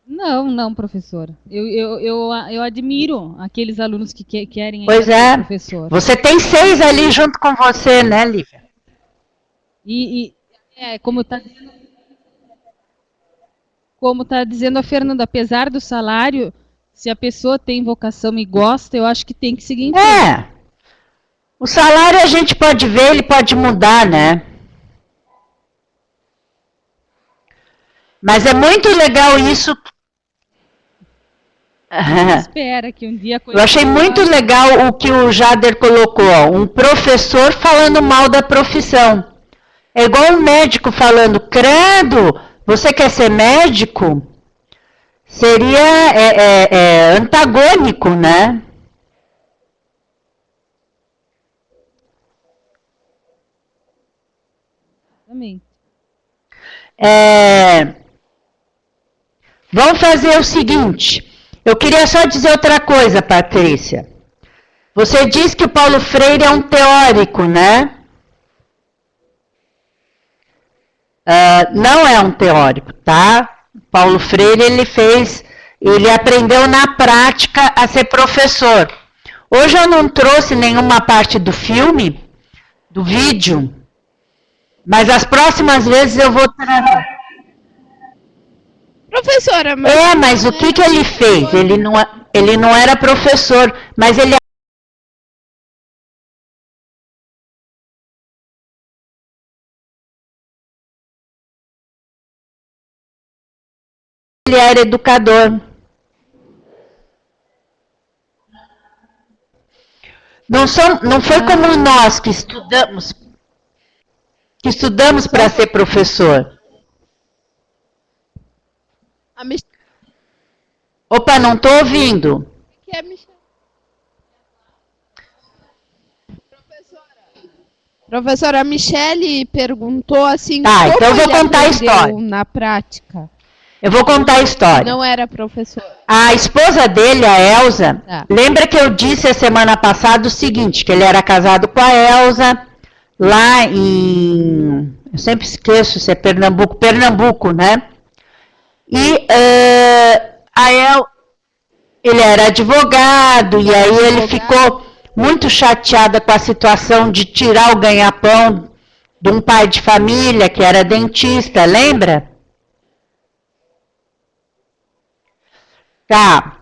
Não, professora. Eu admiro aqueles alunos que querem ser professor. Você tem 6 ali junto com você, né, Lívia? Como tá dizendo a Fernanda, apesar do salário, se a pessoa tem vocação e gosta, eu acho que tem que seguir em frente. O salário a gente pode ver, ele pode mudar, né? Mas é muito legal isso. Espera que um dia... Eu achei muito legal o que o Jader colocou, ó, um professor falando mal da profissão. É igual um médico falando, credo, você quer ser médico? Seria antagônico, né? Também. Vamos fazer o seguinte. Eu queria só dizer outra coisa, Patrícia. Você diz que o Paulo Freire é um teórico, né? Não é um teórico, tá? Paulo Freire, ele aprendeu na prática a ser professor. Hoje eu não trouxe nenhuma parte do filme, do vídeo, mas as próximas vezes eu vou trazer. Professora, mas o que ele fez? Ele não era professor, mas ele era educador. Não foi como nós que estudamos para ser professor. Opa, não estou ouvindo. Que é Michelle? Professora, a Michelle perguntou assim... Tá, então eu vou contar a história. Na prática. Eu vou contar a história. Não era professor. A esposa dele, a Elza, lembra que eu disse a semana passada o seguinte, que ele era casado com a Elza, lá em... Eu sempre esqueço se é Pernambuco, né? E ele era advogado, e aí ele ficou muito chateado com a situação de tirar o ganha-pão de um pai de família que era dentista, lembra? Tá.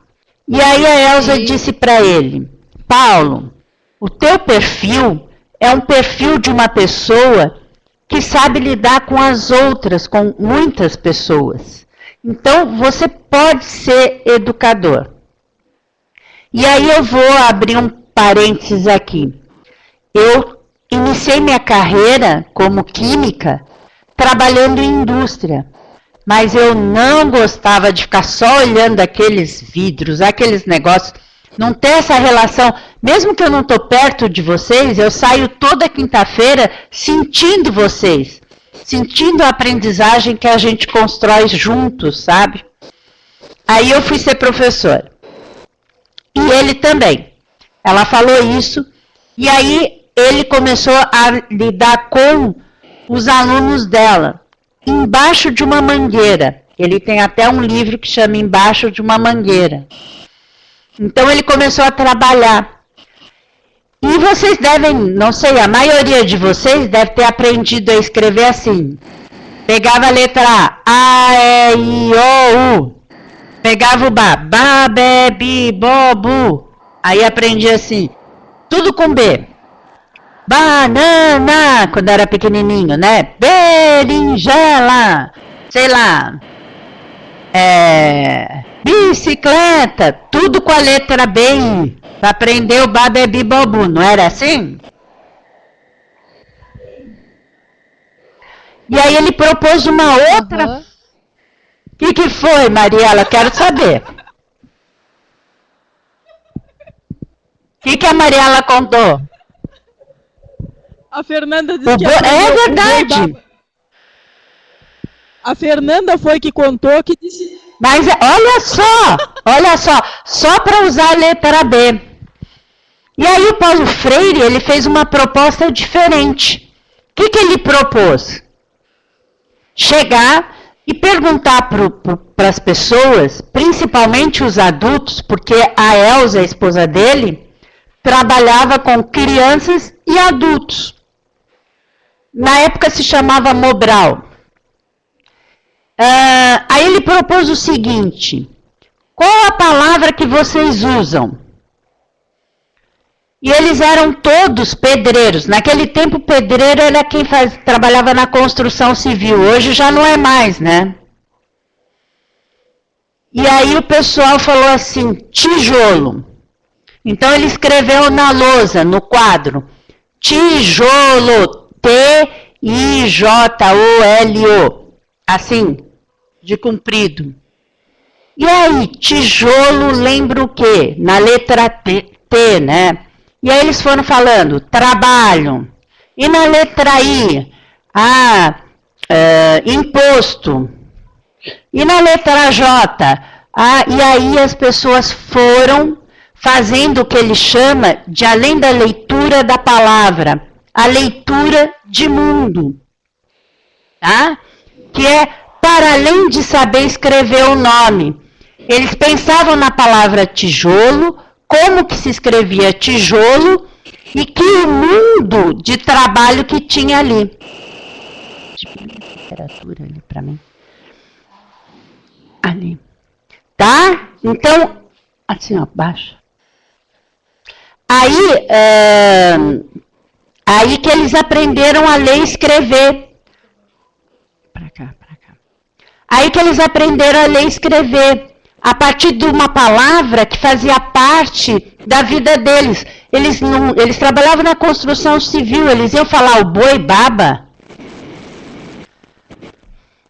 E aí a Elza disse para ele, Paulo, o teu perfil é um perfil de uma pessoa que sabe lidar com as outras, com muitas pessoas. Então, você pode ser educador. E aí eu vou abrir um parênteses aqui. Eu iniciei minha carreira como química trabalhando em indústria. Mas eu não gostava de ficar só olhando aqueles vidros, aqueles negócios, não ter essa relação. Mesmo que eu não estou perto de vocês, eu saio toda quinta-feira sentindo vocês, sentindo a aprendizagem que a gente constrói juntos, sabe? Aí eu fui ser professora. E ele também. Ela falou isso, e aí ele começou a lidar com os alunos dela. Embaixo de uma mangueira. Ele tem até um livro que chama Embaixo de uma Mangueira. Então ele começou a trabalhar. E vocês devem, não sei, a maioria de vocês deve ter aprendido a escrever assim. Pegava a letra A, E, I, O, U. Pegava o Bá, Bé, Bi, Bo, Bu. Aí aprendia assim, tudo com B. Banana, quando era pequenininho, né? Berinjela, sei lá. Bicicleta, tudo com a letra B. Pra aprender o Babebi Bobu, não era assim? E aí ele propôs uma outra. O que foi, Mariela? Quero saber. O que a Mariela contou? A Fernanda disse que... É verdade. A Fernanda foi que contou que disse... Mas olha só para usar a letra B. E aí o Paulo Freire, ele fez uma proposta diferente. O que ele propôs? Chegar e perguntar para as pessoas, principalmente os adultos, porque a Elza, a esposa dele, trabalhava com crianças e adultos. Na época se chamava Mobral. Aí ele propôs o seguinte, qual a palavra que vocês usam? E eles eram todos pedreiros. Naquele tempo, pedreiro era quem trabalhava na construção civil. Hoje já não é mais, né? E aí o pessoal falou assim, tijolo. Então ele escreveu na lousa, no quadro, tijolo, T-I-J-O-L-O, assim, de comprido. E aí, tijolo lembra o quê? Na letra T, né? E aí eles foram falando, trabalho. E na letra I, imposto. E na letra J, e aí as pessoas foram fazendo o que ele chama de, além da leitura da palavra, a leitura de mundo. Tá? Que é, para além de saber escrever o nome, eles pensavam na palavra tijolo, como que se escrevia tijolo, e que o mundo de trabalho que tinha ali. Literatura ali para mim. Ali. Tá? Então, assim, ó, baixa. Aí que eles aprenderam a ler e escrever. Pra cá. Aí que eles aprenderam a ler e escrever. A partir de uma palavra que fazia parte da vida deles. Eles trabalhavam na construção civil, eles iam falar o boi baba.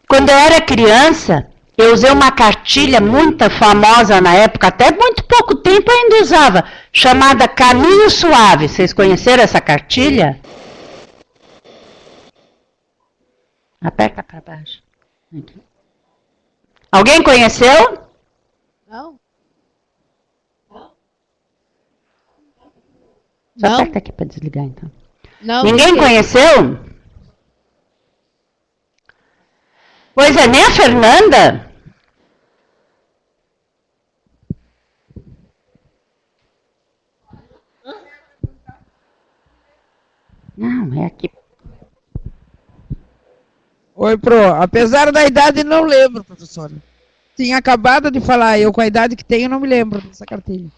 Quando eu era criança, eu usei uma cartilha muito famosa na época, até muito pouco tempo ainda usava, chamada Caminho Suave. Vocês conheceram essa cartilha? Aperta para baixo. Aqui. Alguém conheceu? Não. Só aperta aqui para desligar, então. Não. Ninguém conheceu? Pois é, nem a Fernanda? Não, é aqui. Oi, Pro. Apesar da idade, não lembro, professora. Tinha acabado de falar, eu com a idade que tenho, não me lembro dessa cartilha.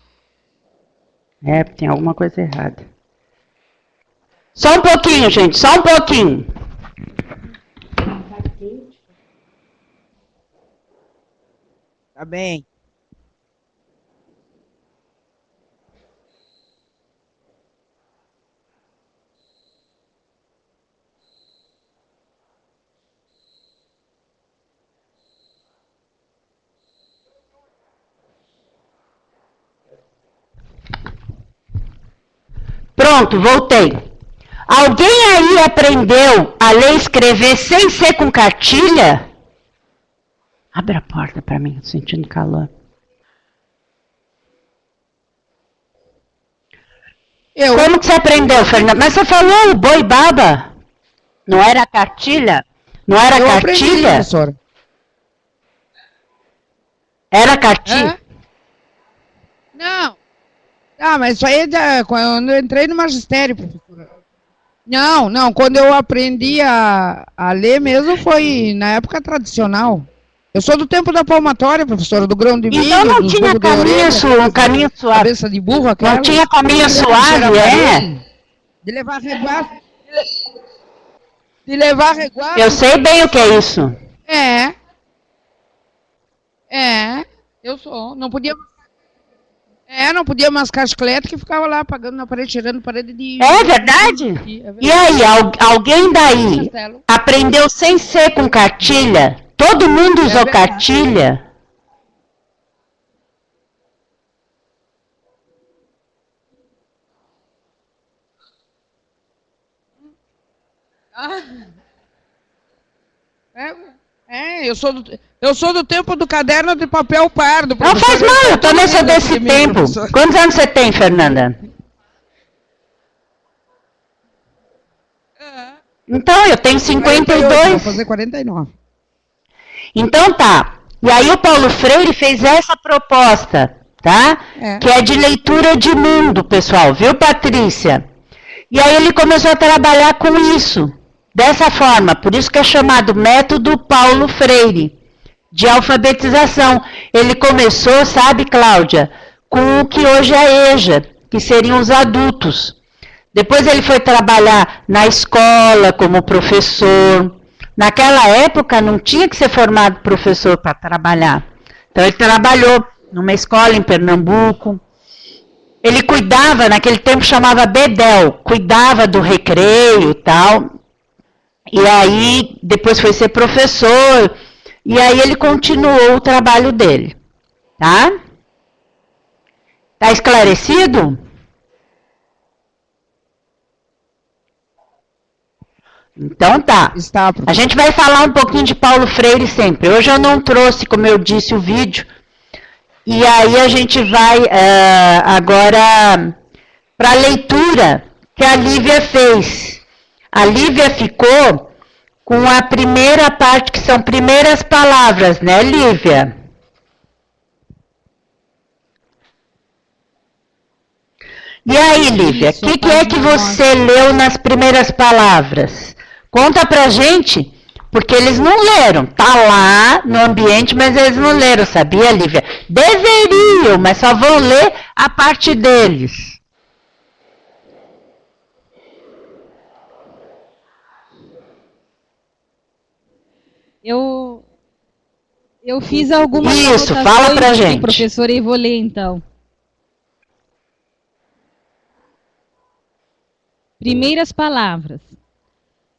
É, tem alguma coisa errada. Só um pouquinho, gente, só um pouquinho. Tá bem. Pronto, voltei. Alguém aí aprendeu a ler e escrever sem ser com cartilha? Abre a porta para mim, sentindo calor. Como que você aprendeu, Fernanda? Mas você falou o boi baba. Não era cartilha? Não era cartilha? Aprendi, professora. Era cartilha? Não. Ah, mas isso aí é quando eu entrei no magistério, professora. Não, quando eu aprendi a ler mesmo foi na época tradicional. Eu sou do tempo da palmatória, professora, do grão de milho. Então não tinha caminho suave. Cabeça de burro, aquela. Não tinha caminho suave, De levar reguarda. De levar reguarda. Eu sei bem o que é isso. Eu sou. Não podia mascar chiclete que ficava lá apagando na parede, tirando parede de... É verdade? E aí, alguém daí aprendeu sem ser com cartilha? Todo mundo usou cartilha? Eu sou do tempo do caderno de papel pardo. Não faz mal, eu também sou desse tempo. Professor. Quantos anos você tem, Fernanda? Então, eu tenho 52. Vou fazer 49. Então tá. E aí o Paulo Freire fez essa proposta, tá? Que é de leitura de mundo, pessoal. Viu, Patrícia? E aí ele começou a trabalhar com isso. Dessa forma, por isso que é chamado método Paulo Freire, de alfabetização. Ele começou, sabe, Cláudia, com o que hoje é a EJA, que seriam os adultos. Depois ele foi trabalhar na escola como professor. Naquela época não tinha que ser formado professor para trabalhar. Então ele trabalhou numa escola em Pernambuco. Ele cuidava, naquele tempo chamava Bedel, cuidava do recreio e tal. E aí, depois foi ser professor, e aí ele continuou o trabalho dele, tá? Tá esclarecido? Então tá. A gente vai falar um pouquinho de Paulo Freire sempre. Hoje eu não trouxe, como eu disse, o vídeo. E aí a gente vai agora para a leitura que a Lívia fez. A Lívia ficou com a primeira parte, que são primeiras palavras, né, Lívia? E aí, Lívia, o que é que você leu nas primeiras palavras? Conta pra gente, porque eles não leram. Tá lá no ambiente, mas eles não leram, sabia, Lívia? Deveriam, mas só vão ler a parte deles. Eu fiz algumas Isso, fala pra gente. Professora, e vou ler então. Primeiras palavras.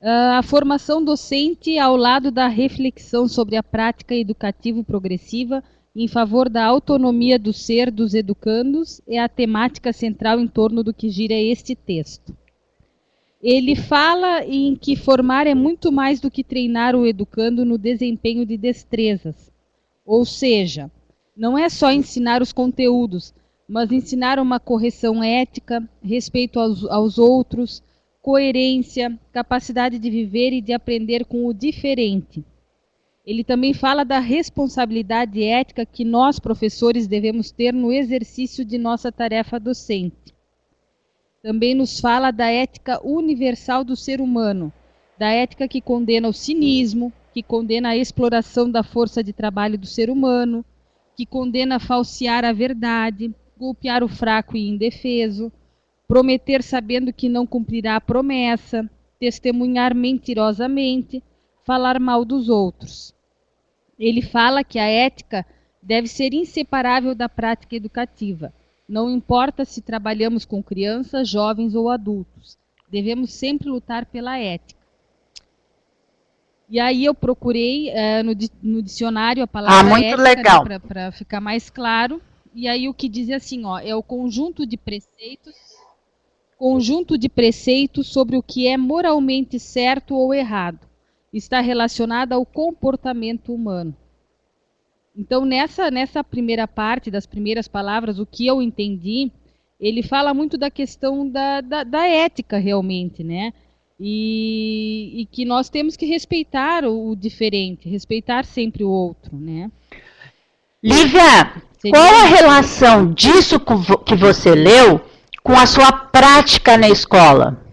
A formação docente ao lado da reflexão sobre a prática educativo-progressiva em favor da autonomia do ser dos educandos é a temática central em torno do que gira este texto. Ele fala em que formar é muito mais do que treinar o educando no desempenho de destrezas. Ou seja, não é só ensinar os conteúdos, mas ensinar uma correção ética, respeito aos outros, coerência, capacidade de viver e de aprender com o diferente. Ele também fala da responsabilidade ética que nós, professores, devemos ter no exercício de nossa tarefa docente. Também nos fala da ética universal do ser humano, da ética que condena o cinismo, que condena a exploração da força de trabalho do ser humano, que condena falsear a verdade, golpear o fraco e indefeso, prometer sabendo que não cumprirá a promessa, testemunhar mentirosamente, falar mal dos outros. Ele fala que a ética deve ser inseparável da prática educativa. Não importa se trabalhamos com crianças, jovens ou adultos. Devemos sempre lutar pela ética. E aí eu procurei no dicionário a palavra ética, né, para ficar mais claro. E aí o que diz assim, ó, é o conjunto de preceitos sobre o que é moralmente certo ou errado. Está relacionado ao comportamento humano. Então, nessa primeira parte, das primeiras palavras, o que eu entendi, ele fala muito da questão da ética, realmente, né? E que nós temos que respeitar o diferente, respeitar sempre o outro, né? Lívia, qual a relação disso que você leu com a sua prática na escola?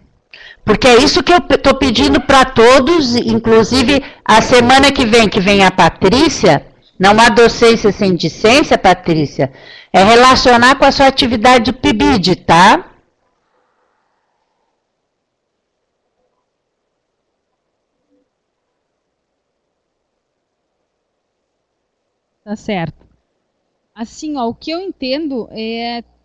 Porque é isso que eu estou pedindo para todos, inclusive a semana que vem a Patrícia, não há docência sem discência, Patrícia, é relacionar com a sua atividade do PIBID, tá? Tá certo. Assim, ó, o que eu entendo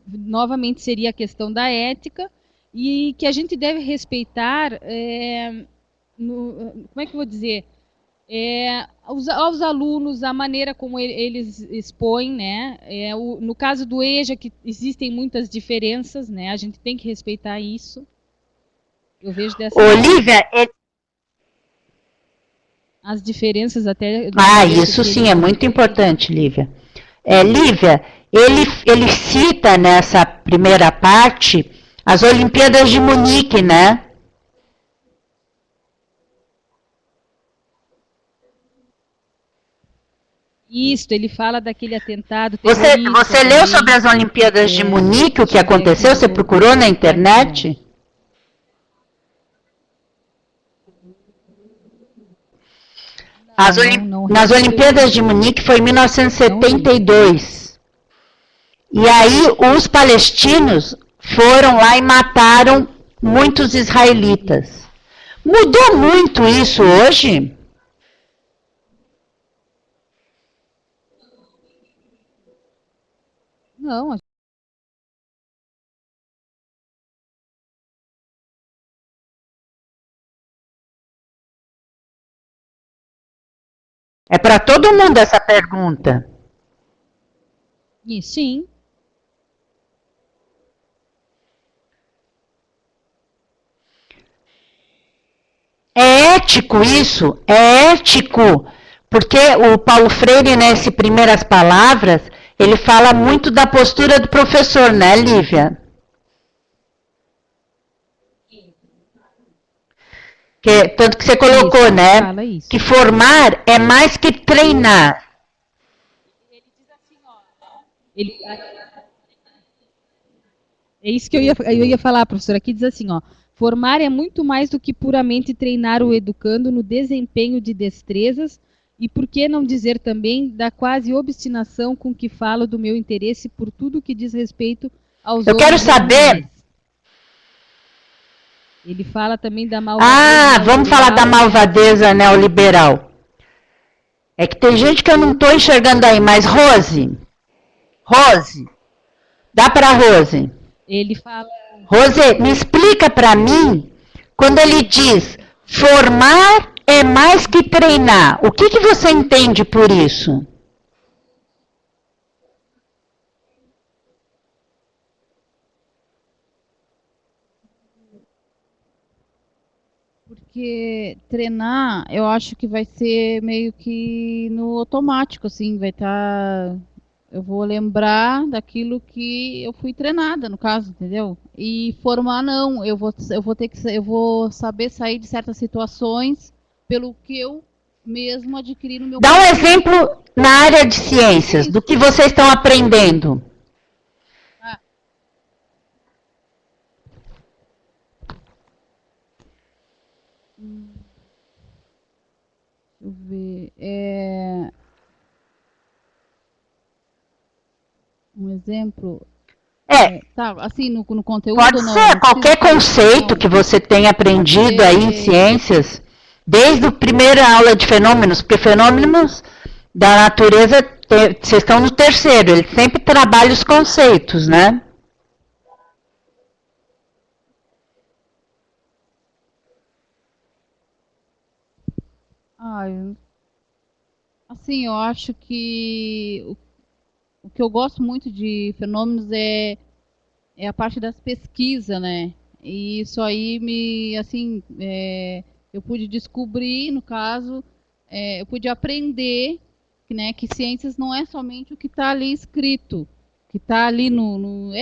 novamente seria a questão da ética e que a gente deve respeitar, como é que eu vou dizer, aos alunos, a maneira como eles expõem, né? No caso do EJA, que existem muitas diferenças, né? A gente tem que respeitar isso. Eu vejo dessa Olívia, as diferenças até... isso sim, é muito importante, Lívia. Lívia, ele cita nessa primeira parte as Olimpíadas de Munique, né? Isso, ele fala daquele atentado... Você leu sobre as Olimpíadas de Munique, o que aconteceu? Você procurou na internet? Nas Olimpíadas de Munique foi em 1972. E aí os palestinos foram lá e mataram muitos israelitas. Mudou muito isso hoje? Não, É para todo mundo essa pergunta. e sim. É ético isso? É ético. Porque o Paulo Freire, nesse Primeiras Palavras, ele fala muito da postura do professor, né, Lívia? Tanto que você colocou, Isso, né? fala isso. Que formar é mais que treinar. Ele, é isso que eu ia falar, professora. Aqui diz assim, ó. Formar é muito mais do que puramente treinar o educando no desempenho de destrezas e, por que não dizer também, da quase obstinação com que falo do meu interesse por tudo que diz respeito aos Eu quero homens e saber... mulheres. Ele fala também da malvadeza vamos falar da malvadeza neoliberal. É que tem gente que eu não estou enxergando aí, mas Rose, dá para Rose. Ele fala... Rose, me explica para mim, quando ele diz formar é mais que treinar, o que você entende por isso? Porque treinar, eu acho que vai ser meio que no automático, assim, vai estar. Eu vou lembrar daquilo que eu fui treinada, no caso, entendeu? E formar não, eu vou saber sair de certas situações pelo que eu mesmo adquiri no meu Dá um conhecimento. exemplo na área de ciências, do que vocês estão aprendendo. Deixa eu ver. Um exemplo. Tá, assim, no conteúdo. Pode ser qualquer conceito que você tenha aprendido aí em ciências, desde a primeira aula de fenômenos, porque fenômenos da natureza, vocês estão no terceiro, ele sempre trabalha os conceitos, né? Assim, eu acho que o que eu gosto muito de fenômenos é a parte das pesquisas, né? E isso aí eu pude descobrir, no caso, eu pude aprender, né, que ciências não é somente o que está ali escrito, que está ali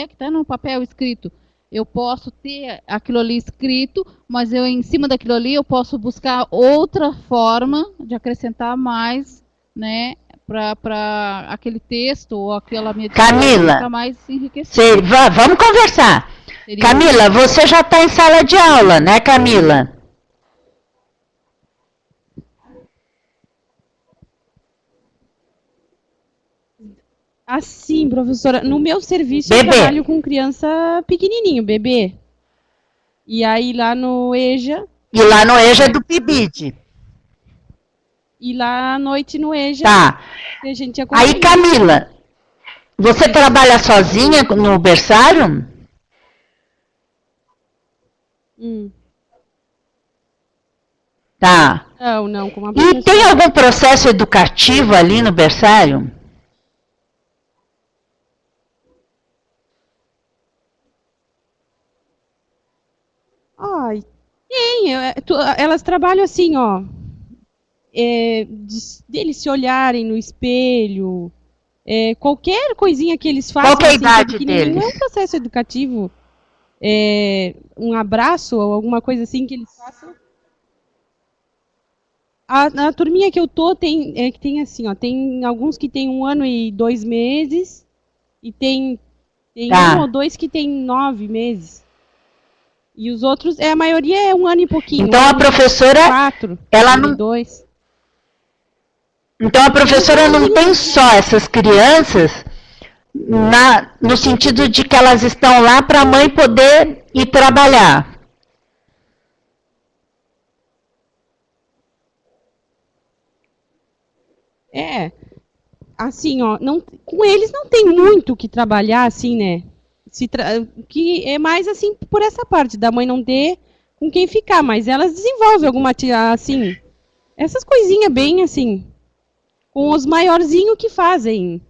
que está no papel escrito. Eu posso ter aquilo ali escrito, mas eu em cima daquilo ali eu posso buscar outra forma de acrescentar mais, né, para aquele texto ou aquela minha Camila, ficar mais enriquecida. vamos conversar. Camila, você já está em sala de aula, né, Camila? Assim, professora, no meu serviço bebê. Eu trabalho com criança pequenininho, bebê. E aí lá no EJA... E lá no EJA é do PIBID. E lá à noite no EJA... Tá. A gente aí, Camila, você trabalha sozinha no berçário? Tá. Não, como E tem algum processo educativo ali no berçário? Ai, tem. Elas trabalham assim, ó. Deles se olharem no espelho. Qualquer coisinha que eles façam. Qual que é a assim, idade deles? É um processo educativo. Um abraço ou alguma coisa assim que eles façam. A turminha que eu tô tem assim, ó. Tem alguns que tem 1 ano e 2 meses. E tem 1 ou 2 que tem 9 meses. E os outros, a maioria é 1 ano e pouquinho. Então a professora, 4, ela não... 2. Então a professora não tem só essas crianças no sentido de que elas estão lá para a mãe poder ir trabalhar. assim, ó, não, com eles não tem muito o que trabalhar, assim, né? Que é mais, assim, por essa parte da mãe não ter com quem ficar, mas elas desenvolvem alguma, assim, essas coisinhas bem, assim, com os maiorzinhos que fazem,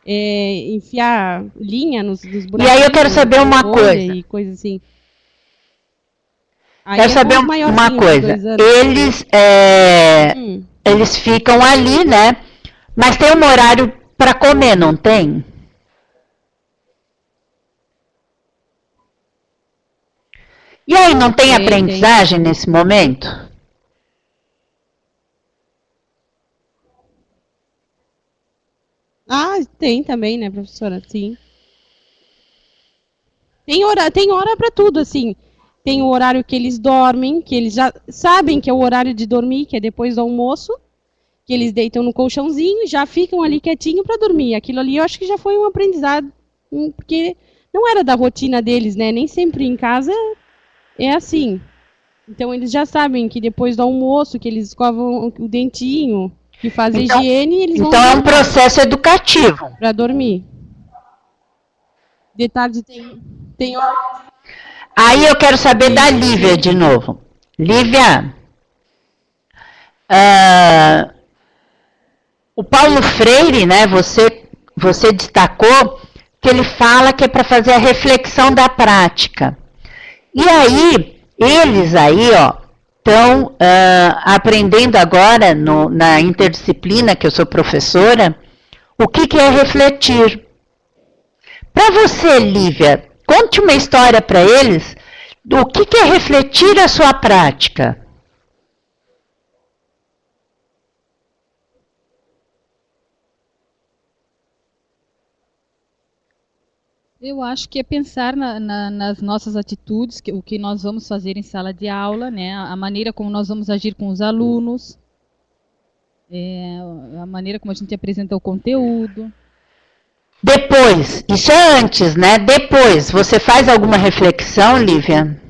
enfiar linha nos E aí eu quero saber uma coisa. E coisa assim. Aí Quero saber uma coisa. Eles ficam ali, né? Mas tem um horário para comer, não tem? E aí, não tem aprendizagem nesse momento? Ah, tem também, né, professora? Sim. Tem hora para tudo, assim. Tem o horário que eles dormem, que eles já sabem que é o horário de dormir, que é depois do almoço, que eles deitam no colchãozinho e já ficam ali quietinho para dormir. Aquilo ali eu acho que já foi um aprendizado, porque não era da rotina deles, né? Nem sempre em casa é assim. Então eles já sabem que depois do almoço, que eles escovam o dentinho, que fazem higiene, eles vão... Então é um processo educativo. Para dormir. De tarde tem hora... Aí eu quero saber da Lívia de novo. Lívia, o Paulo Freire, né, você destacou que ele fala que é para fazer a reflexão da prática. E aí, eles aí, ó, estão aprendendo agora na interdisciplina, que eu sou professora, o que é refletir. Para você, Lívia, conte uma história para eles do que é refletir a sua prática. Eu acho que é pensar nas nossas atitudes, o que nós vamos fazer em sala de aula, né? A maneira como nós vamos agir com os alunos, a maneira como a gente apresenta o conteúdo. Depois, isso é antes, né? Depois, você faz alguma reflexão, Lívia?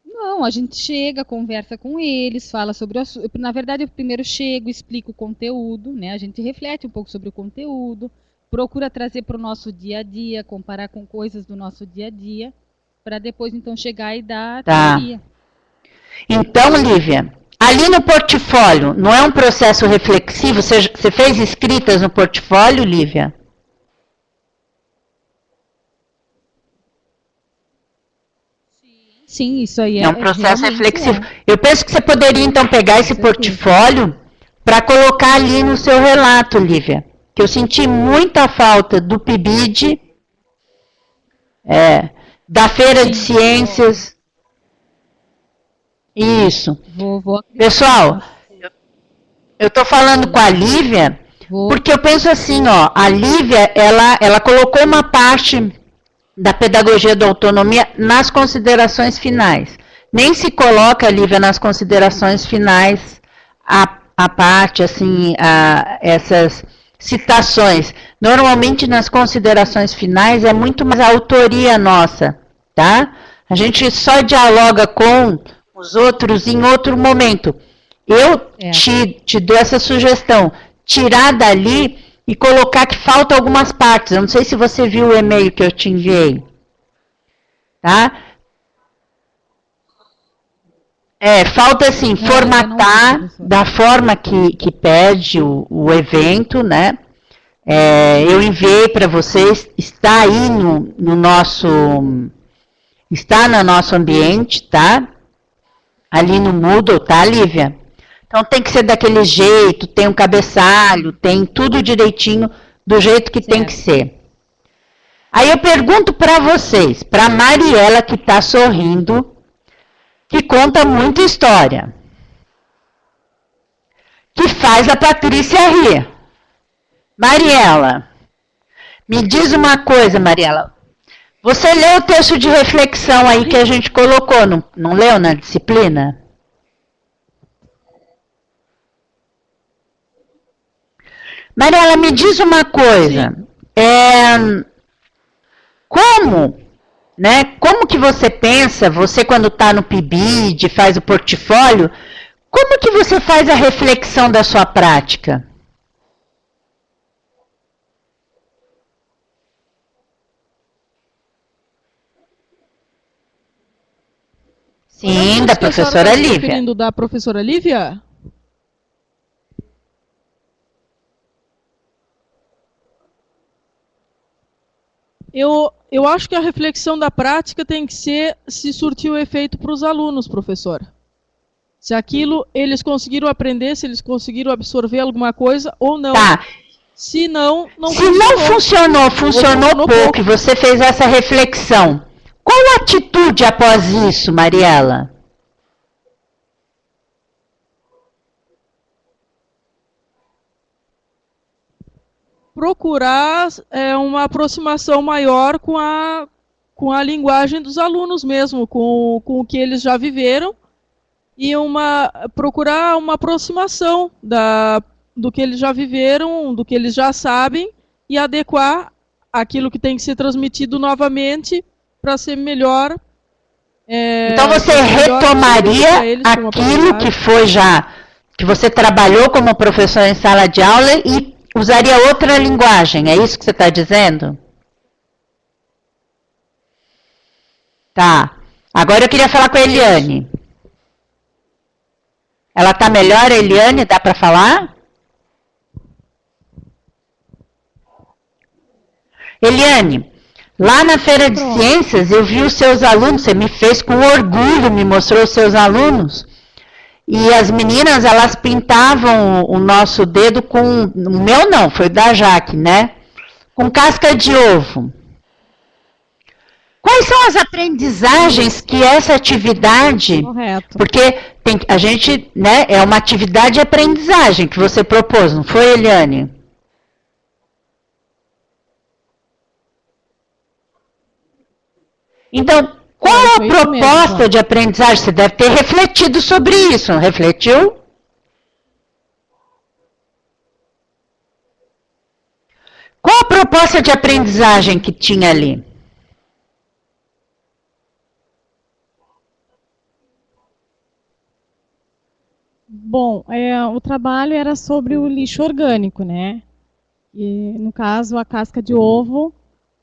Não, a gente chega, conversa com eles, fala sobre o assunto. Na verdade, eu primeiro chego, explico o conteúdo, né? A gente reflete um pouco sobre o conteúdo, procura trazer para o nosso dia a dia, comparar com coisas do nosso dia a dia, para depois, então, chegar e dar a teoria. Então, Lívia, ali no portfólio, não é um processo reflexivo? Você fez escritas no portfólio, Lívia? Sim, isso aí é um processo reflexivo. Eu penso que você poderia, então, pegar esse portfólio para colocar ali no seu relato, Lívia. Que eu senti muita falta do PIBID, da Feira de Ciências. Isso. Pessoal, eu estou falando com a Lívia, porque eu penso assim, ó, a Lívia, ela colocou uma parte da pedagogia da autonomia nas considerações finais. Nem se coloca, Lívia, nas considerações finais a parte, assim, essas citações. Normalmente, nas considerações finais, é muito mais a autoria nossa, tá? A gente só dialoga com os outros em outro momento. Eu te dou essa sugestão, tirar dali e colocar que falta algumas partes. Eu não sei se você viu o e-mail que eu te enviei. Tá? Falta assim, formatar da forma que pede o evento, né? Eu enviei para vocês, está aí no nosso ambiente, tá? Ali no Moodle, tá, Lívia? Então tem que ser daquele jeito, tem um cabeçalho, tem tudo direitinho, do jeito que tem que ser. Aí eu pergunto para vocês, para Mariela que está sorrindo, que conta muita história, que faz a Patrícia rir. Mariela, me diz uma coisa, Mariela. Você leu o texto de reflexão aí que a gente colocou, não leu na disciplina? Mariela, me diz uma coisa. Como né? Como que você pensa, você quando está no PIBID, faz o portfólio, como que você faz a reflexão da sua prática? Sim, da professora Lívia. Da professora Lívia? Eu acho que a reflexão da prática tem que ser se surtiu efeito para os alunos, professora. Se aquilo eles conseguiram aprender, se eles conseguiram absorver alguma coisa ou não. Tá. Se não, não funcionou. Se não funcionou, funcionou pouco, e você fez essa reflexão. Qual a atitude após isso, Mariela? Procurar uma aproximação maior com a linguagem dos alunos mesmo, com o que eles já viveram, e procurar uma aproximação do que eles já viveram, do que eles já sabem, e adequar aquilo que tem que ser transmitido novamente para ser melhor. Então você retomaria aquilo que foi já, que você trabalhou como professor em sala de aula e usaria outra linguagem, é isso que você está dizendo? Tá. Agora eu queria falar com a Eliane. Ela está melhor, a Eliane? Dá para falar? Eliane, lá na Feira de Ciências eu vi os seus alunos, você me fez com orgulho, me mostrou os seus alunos. E as meninas, elas pintavam o nosso dedo com... O meu não, foi da Jaque, né? Com casca de ovo. Quais são as aprendizagens que essa atividade... Correto. Porque a gente, né, é uma atividade de aprendizagem que você propôs, não foi, Eliane? Então... Qual a proposta de aprendizagem? Você deve ter refletido sobre isso, não refletiu? Qual a proposta de aprendizagem que tinha ali? Bom, o trabalho era sobre o lixo orgânico, né? E, no caso, a casca de ovo,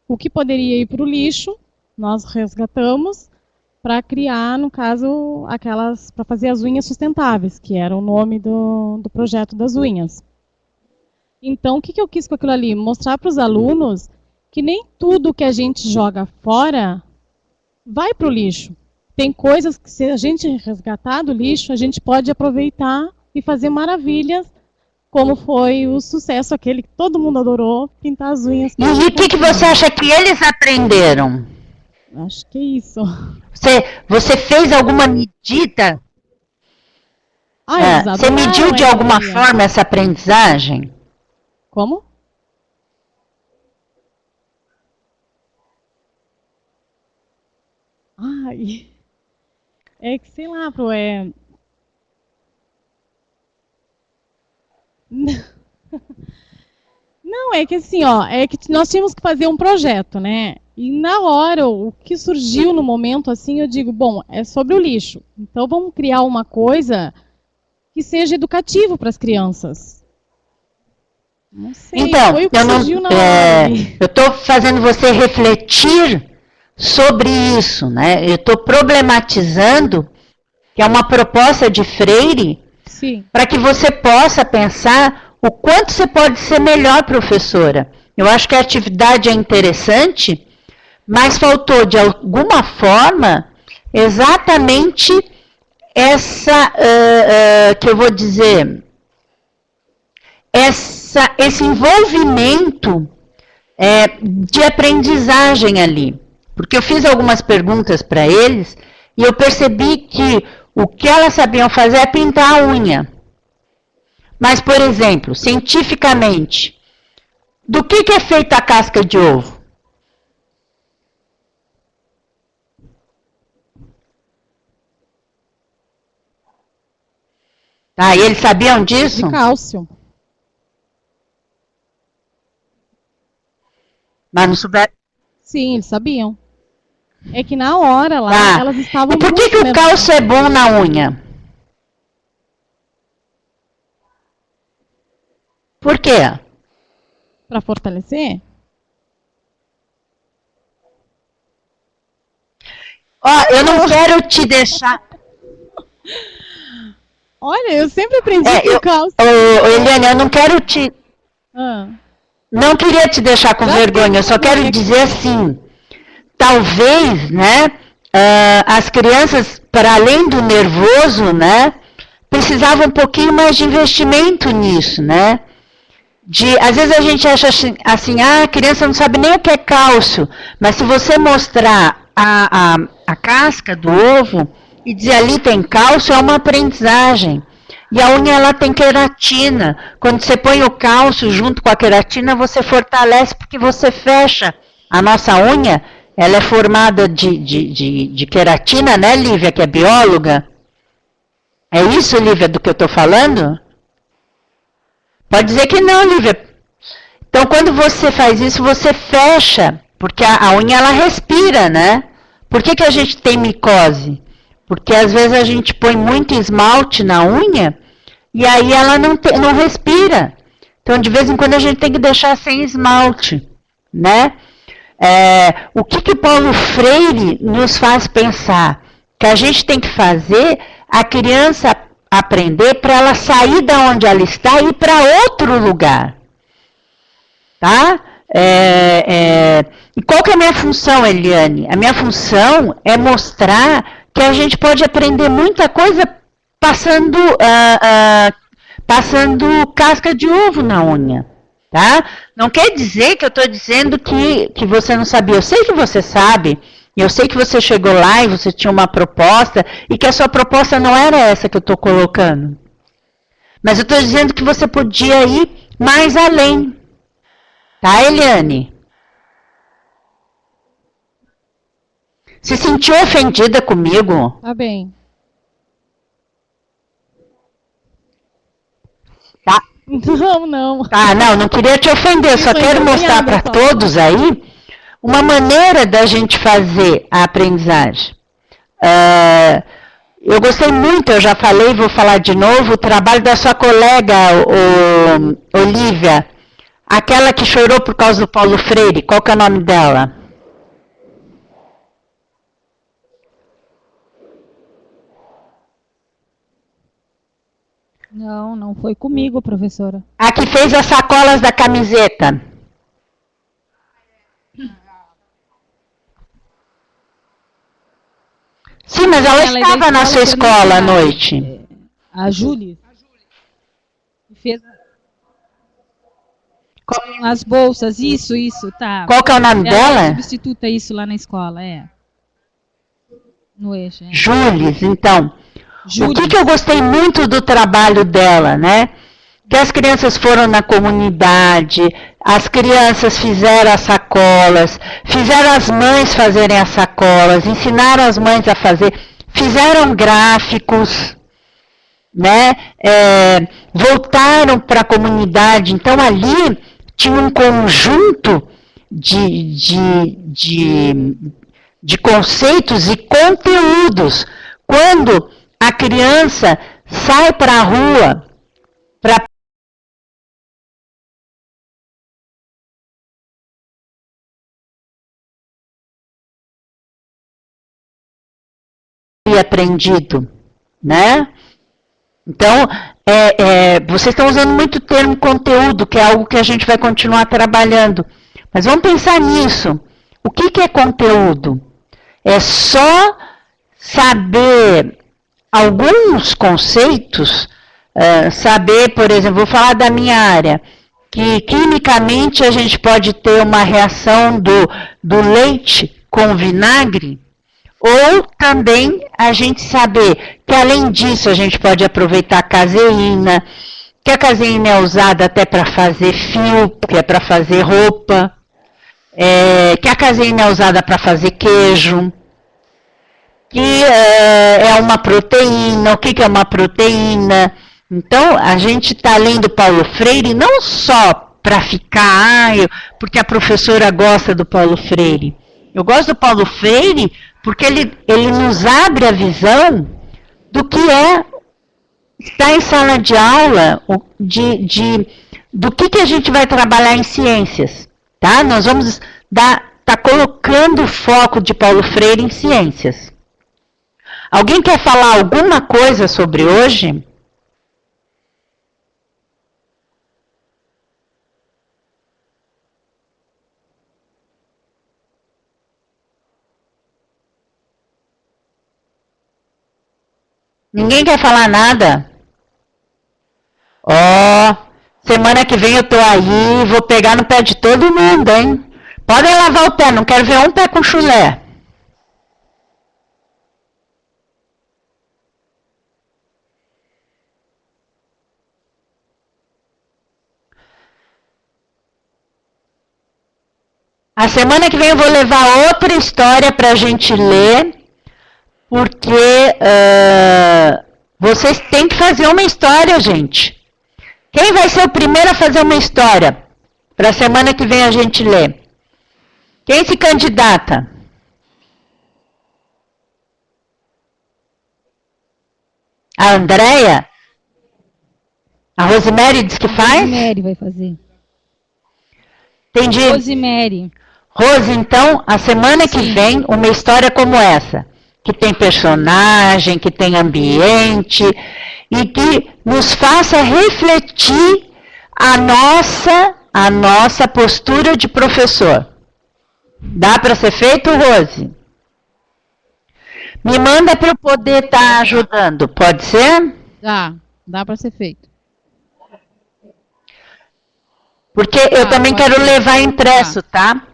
o que poderia ir para o lixo, nós resgatamos para criar, no caso, para fazer as unhas sustentáveis, que era o nome do projeto das unhas. Então, o que eu quis com aquilo ali? Mostrar para os alunos que nem tudo que a gente joga fora vai para o lixo. Tem coisas que, se a gente resgatar do lixo, a gente pode aproveitar e fazer maravilhas, como foi o sucesso aquele que todo mundo adorou, pintar as unhas. E o que você acha que eles aprenderam? Acho que é isso. Você fez alguma medida? Você mediu de alguma forma essa aprendizagem? Como? Ai, é que sei lá, Não, é que assim, é que nós tínhamos que fazer um projeto, né? E na hora, o que surgiu no momento, assim, eu digo, bom, é sobre o lixo. Então vamos criar uma coisa que seja educativo para as crianças. Não sei, então, foi o que surgiu na hora. Eu estou fazendo você refletir sobre isso, né? Eu estou problematizando que é uma proposta de Freire para que você possa pensar o quanto você pode ser melhor professora. Eu acho que a atividade é interessante, mas faltou, de alguma forma, exatamente essa, que eu vou dizer, esse envolvimento de aprendizagem ali. Porque eu fiz algumas perguntas para eles e eu percebi que o que elas sabiam fazer é pintar a unha. Mas, por exemplo, cientificamente, do que é feita a casca de ovo? E eles sabiam disso? De cálcio. Mas não souberam? Sim, eles sabiam. É que na hora lá, Tá. elas estavam E por que muito que o nervosas. cálcio é bom na unha? Por quê? Pra fortalecer? Ó, eu não quero te deixar... Olha, eu sempre aprendi que o cálcio... Eliane, eu não quero te... Ah. Não queria te deixar com vergonha, eu só quero dizer assim, talvez, né, as crianças, para além do nervoso, né, precisavam um pouquinho mais de investimento nisso, né. Às vezes a gente acha assim, a criança não sabe nem o que é cálcio, mas se você mostrar a casca do ovo e dizer ali tem cálcio, é uma aprendizagem. E a unha, ela tem queratina. Quando você põe o cálcio junto com a queratina, você fortalece, porque você fecha. A nossa unha, ela é formada de queratina, né, Lívia, que é bióloga? É isso, Lívia, do que eu estou falando? Pode dizer que não, Lívia. Então, quando você faz isso, você fecha, porque a unha, ela respira, né? Por que a gente tem micose? Porque às vezes a gente põe muito esmalte na unha e aí ela não respira. Então, de vez em quando, a gente tem que deixar sem esmalte, né? O que o Paulo Freire nos faz pensar? Que a gente tem que fazer a criança aprender para ela sair da onde ela está e ir para outro lugar. Tá? E qual que é a minha função, Eliane? A minha função é mostrar que a gente pode aprender muita coisa passando casca de ovo na unha, tá? Não quer dizer que eu estou dizendo que você não sabia. Eu sei que você sabe, eu sei que você chegou lá e você tinha uma proposta, e que a sua proposta não era essa que eu estou colocando. Mas eu estou dizendo que você podia ir mais além. Tá, Eliane? Se sentiu ofendida comigo? Tá bem. Tá. Não. Tá, não queria te ofender, só quero mostrar para todos aí uma maneira da gente fazer a aprendizagem. Eu gostei muito, eu já falei, vou falar de novo, o trabalho da sua colega, Olívia, aquela que chorou por causa do Paulo Freire, qual que é o nome dela? Não foi comigo, professora. A que fez as sacolas da camiseta. Sim, mas ela estava na sua escola à noite. A Júlia. Fez as bolsas, isso, tá. Qual que é o nome dela? Ela substituta isso lá na escola, no eixo. Júlia, então. O que eu gostei muito do trabalho dela, né? Que as crianças foram na comunidade, as crianças fizeram as sacolas, fizeram as mães fazerem as sacolas, ensinaram as mães a fazer, fizeram gráficos, né? Voltaram para a comunidade. Então, ali tinha um conjunto de conceitos e conteúdos. Quando a criança sai para a rua para aprendido, né? Então, vocês estão usando muito o termo conteúdo, que é algo que a gente vai continuar trabalhando. Mas vamos pensar nisso. O que é conteúdo? É só saber alguns conceitos, saber, por exemplo, vou falar da minha área, que quimicamente a gente pode ter uma reação do leite com vinagre, ou também a gente saber que, além disso, a gente pode aproveitar a caseína, que a caseína é usada até para fazer fio, que é para fazer roupa, que a caseína é usada para fazer queijo, que é uma proteína, o que é uma proteína. Então, a gente está lendo Paulo Freire não só para ficar, porque a professora gosta do Paulo Freire, Eu gosto do Paulo Freire porque ele nos abre a visão do que é estar em sala de aula, do que a gente vai trabalhar em ciências, tá? Nós vamos tá colocando o foco de Paulo Freire em ciências. Alguém quer falar alguma coisa sobre hoje? Ninguém quer falar nada? Ó, semana que vem eu tô aí, vou pegar no pé de todo mundo, hein? Podem lavar o pé, não quero ver um pé com chulé. A semana que vem eu vou levar outra história para a gente ler, porque vocês têm que fazer uma história, gente. Quem vai ser o primeiro a fazer uma história? Para a semana que vem a gente ler. Quem se candidata? A Andréia? A Rosemary diz que faz? A Rosemary vai fazer. Entendi. Rosemary. Rose, então, a semana que vem, uma história como essa, que tem personagem, que tem ambiente, e que nos faça refletir a nossa postura de professor. Dá para ser feito, Rose? Me manda para eu poder estar ajudando, pode ser? Dá para ser feito. Porque eu também quero levar impresso, tá?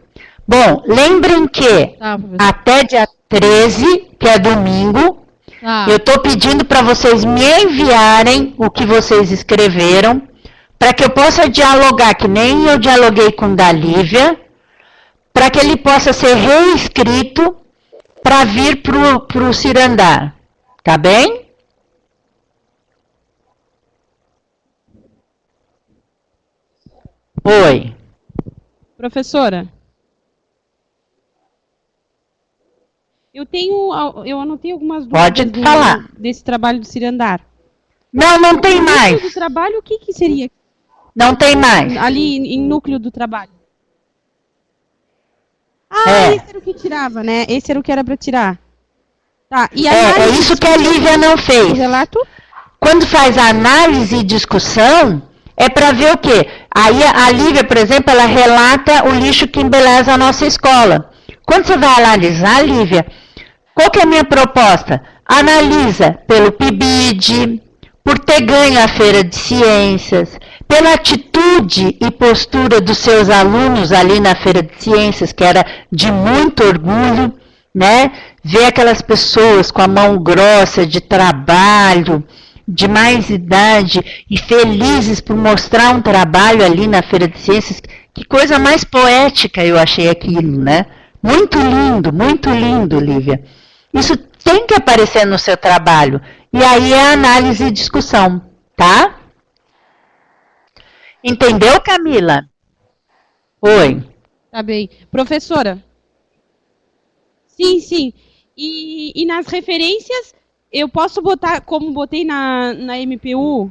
Bom, lembrem que até dia 13, que é domingo, eu estou pedindo para vocês me enviarem o que vocês escreveram, para que eu possa dialogar, que nem eu dialoguei com o da Lívia, para que ele possa ser reescrito para vir para o Cirandar. Tá bem? Oi. Professora, eu anotei algumas dúvidas Pode falar. Desse trabalho do Cirandar. Não tem mais. Núcleo do trabalho, o que seria? Não tem mais. Ali em núcleo do trabalho. Esse era o que tirava, né? Esse era o que era para tirar. Tá, e é isso que a Lívia não fez. O relato? Quando faz a análise e discussão, é para ver o quê? Aí a Lívia, por exemplo, ela relata o lixo que embeleza a nossa escola. Quando você vai analisar, Lívia, qual que é a minha proposta? Analisa pelo PIBID, por ter ganho a Feira de Ciências, pela atitude e postura dos seus alunos ali na Feira de Ciências, que era de muito orgulho, né? Ver aquelas pessoas com a mão grossa de trabalho, de mais idade e felizes por mostrar um trabalho ali na Feira de Ciências. Que coisa mais poética eu achei aquilo, né? Muito lindo, Lívia. Isso tem que aparecer no seu trabalho. E aí é análise e discussão, tá? Entendeu, Camila? Oi. Tá bem. Professora? Sim. E nas referências, eu posso botar, como botei na MPU?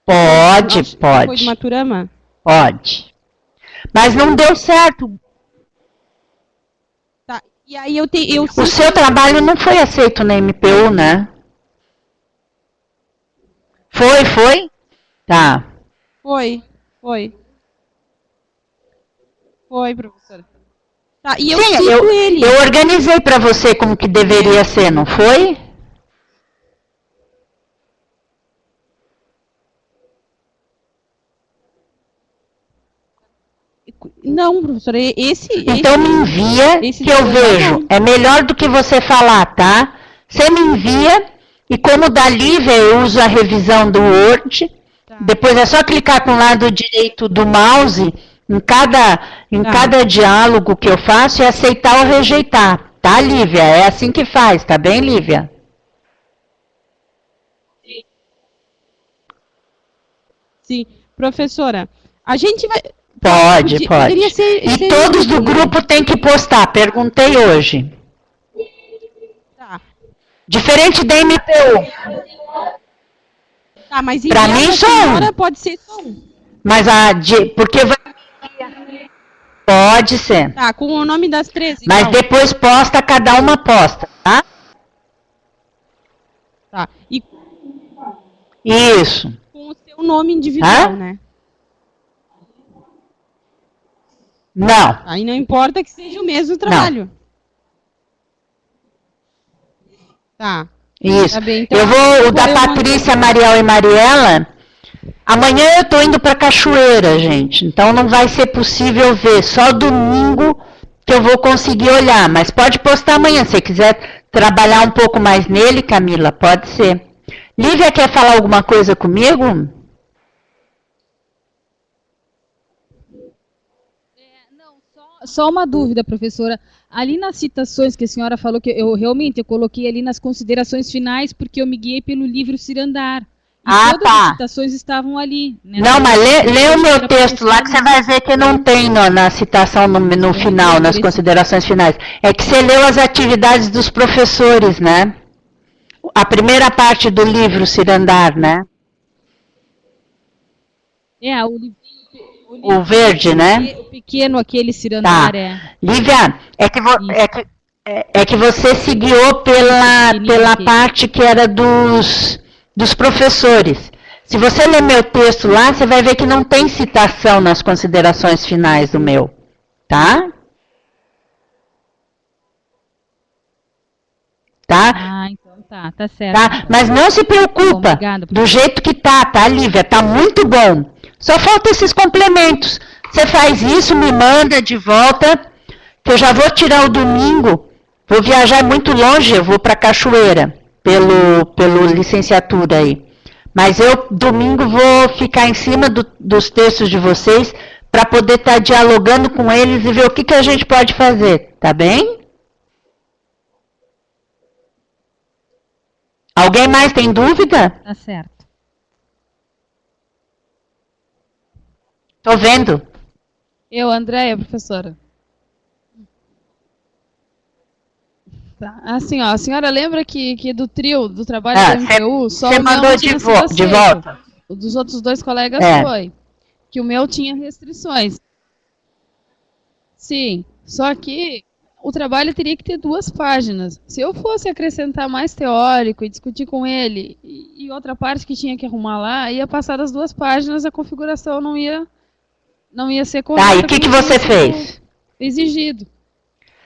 Pode. Foi de Maturama? Pode. Mas não deu certo. Tá. E aí o seu trabalho não foi aceito na MPU, né? Foi? Tá. Foi, professora. Tá, e eu Sim, eu organizei para você como que deveria ser, não foi? Não, professora, Então me envia que eu vejo. É melhor do que você falar, tá? Você me envia e como da Lívia eu uso a revisão do Word. Tá. Depois é só clicar com o lado direito do mouse em cada diálogo que eu faço e aceitar ou rejeitar. Tá, Lívia? É assim que faz, tá bem, Lívia? Sim. Professora, a gente vai... Pode. Poderia ser, E todos do grupo têm que postar, perguntei hoje. Tá. Diferente da MPU. Tá, mas Pra mim só um. pode ser só um. Mas porque vai... Pode ser. Tá, com o nome das 13. Mas então. depois posta, cada uma posta, tá? Tá. E Isso. com o seu nome individual, né? Não. Aí não importa que seja o mesmo trabalho. Tá. Isso. Tá bem, então, O da Patrícia, Mariel e Mariela, amanhã eu tô indo pra Cachoeira, gente. Então não vai ser possível ver. Só domingo que eu vou conseguir olhar. Mas pode postar amanhã. Se você quiser trabalhar um pouco mais nele, Camila, pode ser. Lívia, quer falar alguma coisa comigo? Só uma dúvida, professora. Ali nas citações que a senhora falou, que eu realmente coloquei ali nas considerações finais, porque eu me guiei pelo livro Cirandar. E todas as citações estavam ali. Né? Não, mas lê o meu texto lá que você vai ver que não tem na citação no final, nas considerações finais. É que você leu as atividades dos professores, né? A primeira parte do livro Cirandar, né? O verde, né? O pequeno, aquele Cirandar, Lívia, é que você se guiou pela parte que era dos professores. Se você ler meu texto lá, você vai ver que não tem citação nas considerações finais do meu, tá? Tá? Então tá certo. Tá? Mas não se preocupa, obrigada, do jeito que tá, Lívia? Tá muito bom. Só falta esses complementos. Você faz isso, me manda de volta, que eu já vou tirar o domingo. Vou viajar muito longe, eu vou para Cachoeira, pelo licenciatura aí. Mas eu, domingo, vou ficar em cima dos textos de vocês para poder estar dialogando com eles e ver o que a gente pode fazer, tá bem? Alguém mais tem dúvida? Tá certo. Tô vendo. Eu, Andréia, professora. Tá. Assim, ó, a senhora lembra que do trio, do trabalho da MPU, só o meu não tinha sido aceito. De volta. O dos outros dois colegas foi. Que o meu tinha restrições. Sim, só que o trabalho teria que ter 2 páginas. Se eu fosse acrescentar mais teórico e discutir com ele, e outra parte que tinha que arrumar lá, ia passar das 2 páginas, a configuração não ia ser correta. Tá, e o que você fez? Exigido.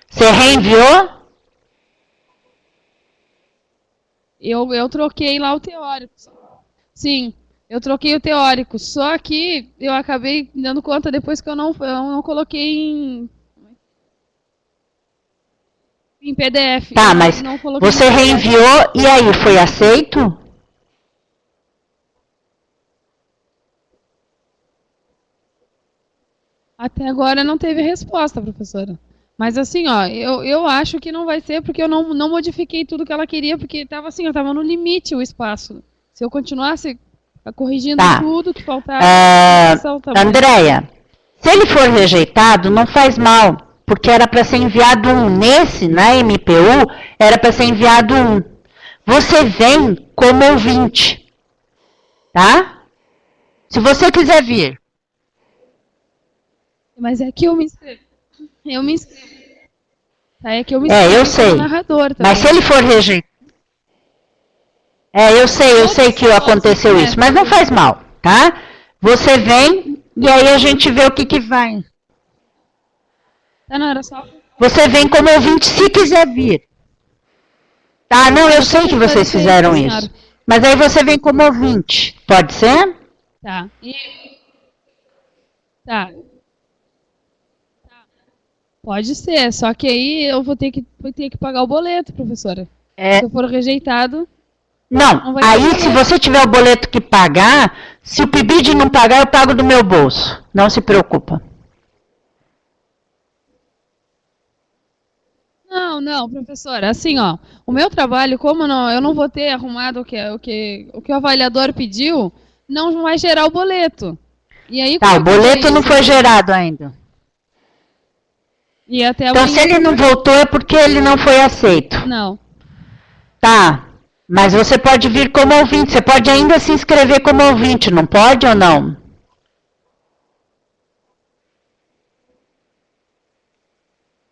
Você reenviou? Eu troquei lá o teórico. Sim, eu troquei o teórico. Só que eu acabei dando conta depois que eu não coloquei em PDF. Tá, mas você reenviou e aí, foi aceito? Até agora não teve resposta, professora. Mas assim, ó, eu acho que não vai ser porque eu não modifiquei tudo que ela queria, porque estava assim, eu estava no limite o espaço. Se eu continuasse corrigindo tudo que faltava... Andréia, se ele for rejeitado, não faz mal, porque era para ser enviado na MPU, era para ser enviado Você vem como ouvinte, tá? Se você quiser vir. Mas é que eu me inscrevi. É que eu me inscrevi eu sei. como narrador também. Mas se ele for rejeitado... eu sei que aconteceu isso, mas não faz mal, tá? Você vem e aí a gente vê o que vai. Tá, não, era só... Você vem como ouvinte se quiser vir. Tá, não, eu sei que vocês fizeram isso. Mas aí você vem como ouvinte, pode ser? Tá. Tá. Pode ser, só que aí eu vou ter que pagar o boleto, professora. Se eu for rejeitado... Não, aí se você tiver o boleto que pagar, se o PIBID não pagar, eu pago do meu bolso. Não se preocupa. Não, professora. Assim, ó, o meu trabalho, como eu não vou ter arrumado o que o avaliador pediu, não vai gerar o boleto. E aí, Tá, o como é que boleto vai não ser foi isso? gerado ainda. E até Então, se amanhã. ele não voltou, é porque ele não foi aceito. Não. Tá, mas você pode vir como ouvinte. Você pode ainda se inscrever como ouvinte, não pode ou não?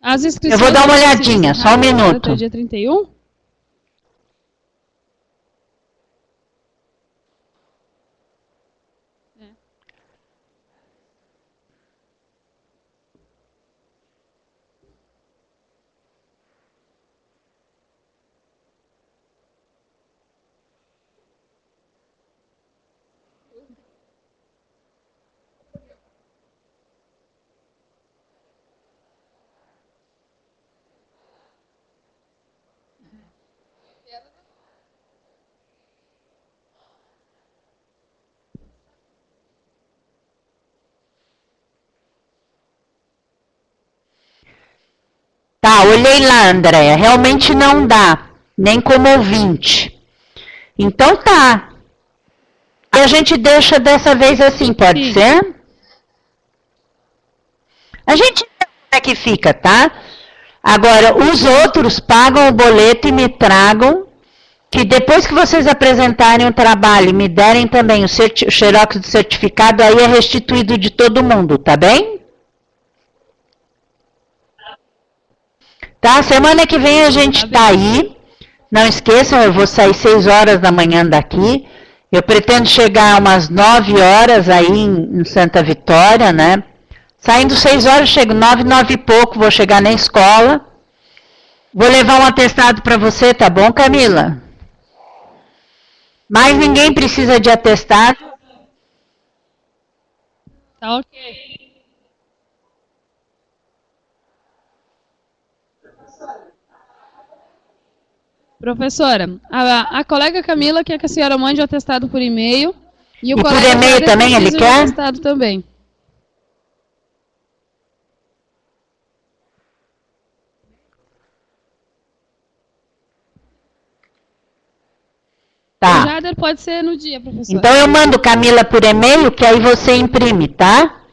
As Eu inscrições vou dar uma devem ser olhadinha, só um encerradas agora minuto. até dia 31? Tá, olhei lá, Andréia. Realmente não dá, nem como ouvinte. Então tá. A gente deixa dessa vez assim, pode ser? A gente vê como é que fica, tá? Agora, os outros pagam o boleto e me tragam, que depois que vocês apresentarem o trabalho e me derem também o xerox do certificado, aí é restituído de todo mundo, tá bem? Tá? Semana que vem a gente tá aí. Não esqueçam, eu vou sair 6 horas da manhã daqui. Eu pretendo chegar umas 9 horas aí em Santa Vitória, né? Saindo 6 horas, chego 9, 9 e pouco, vou chegar na escola. Vou levar um atestado para você, tá bom, Camila? Mas ninguém precisa de atestado. Tá ok. Professora, a colega Camila quer que a senhora mande o atestado por e-mail. E o E por colega e-mail Jader também ele precisa de quer? atestado também. O Tá. Jader pode ser no dia, professora. Então eu mando Camila por e-mail, que aí você imprime, tá?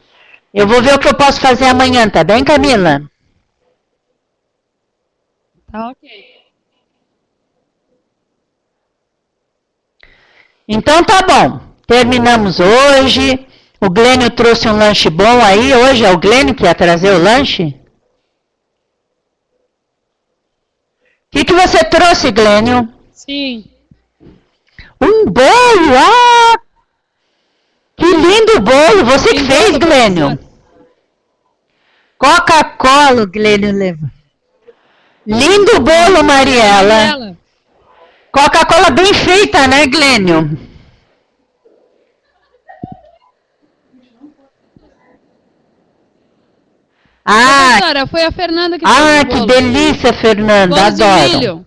Eu vou ver o que eu posso fazer amanhã, tá bem, Camila? Tá ok. Então tá bom. Terminamos hoje. O Glênio trouxe um lanche bom aí. Hoje é o Glênio que ia trazer o lanche? O que você trouxe, Glênio? Sim. Um bolo! Ah! Que lindo bolo! Você que fez, Glênio? Coca-Cola, o Glênio leva. Lindo bolo, Mariela. Coca-Cola bem feita, né, Glênio? Ah, Professora, foi a Fernanda que fez o que bolo. delícia, Fernanda. Bolos de Adoro. milho.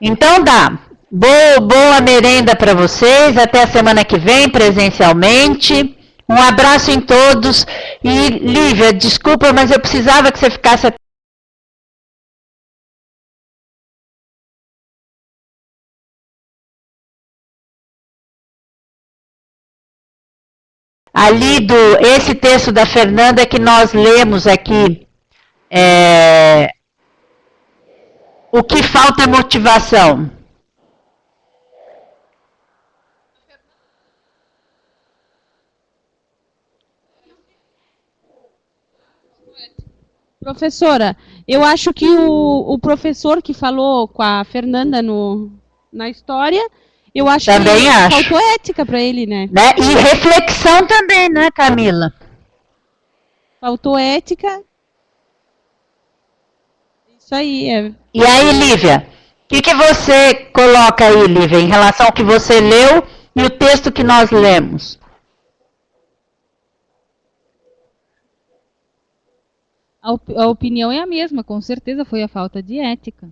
Então dá. Boa merenda para vocês. Até a semana que vem, presencialmente. Um abraço em todos. E, Lívia, desculpa, mas eu precisava que você ficasse ali esse texto da Fernanda que nós lemos aqui. O que falta é motivação. Professora, eu acho que o professor que falou com a Fernanda na história, eu acho Também que acho. faltou ética para ele, né? E reflexão também, né, Camila? Faltou ética. Isso aí. E aí, Lívia, o que você coloca aí, Lívia, em relação ao que você leu e o texto que nós lemos? A opinião é a mesma, com certeza foi a falta de ética.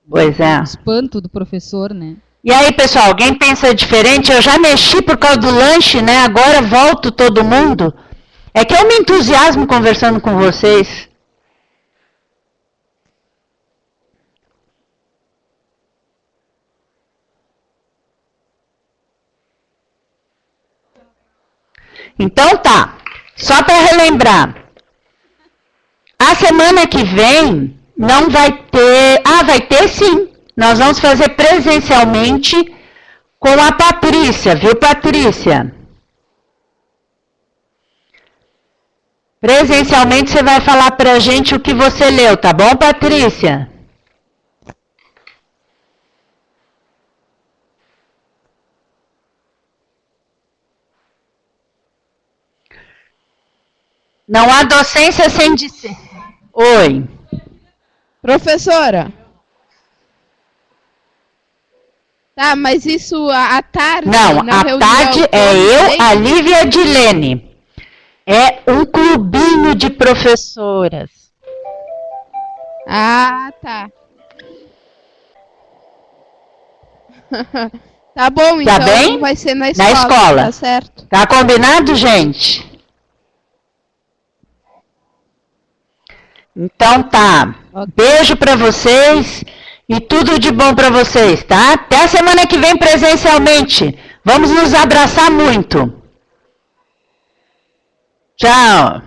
Pois é. O espanto do professor, né? E aí, pessoal, alguém pensa diferente? Eu já mexi por causa do lanche, né? Agora volto todo mundo. É que eu me entusiasmo conversando com vocês. Então tá. Só para relembrar. A semana que vem não vai ter... vai ter sim. Nós vamos fazer presencialmente com a Patrícia, viu, Patrícia? Presencialmente você vai falar pra gente o que você leu, tá bom, Patrícia? Não há docência sem discernimento. Oi. Professora. Tá, mas isso à tarde? Não, à tarde é eu, a Lívia e a Dilene. É um clubinho de professoras. Ah, tá. Tá bom, então tá bem? Vai ser na escola. Na escola. Tá certo. Tá combinado, gente? Então tá. Beijo pra vocês e tudo de bom pra vocês, tá? Até a semana que vem presencialmente. Vamos nos abraçar muito. Tchau.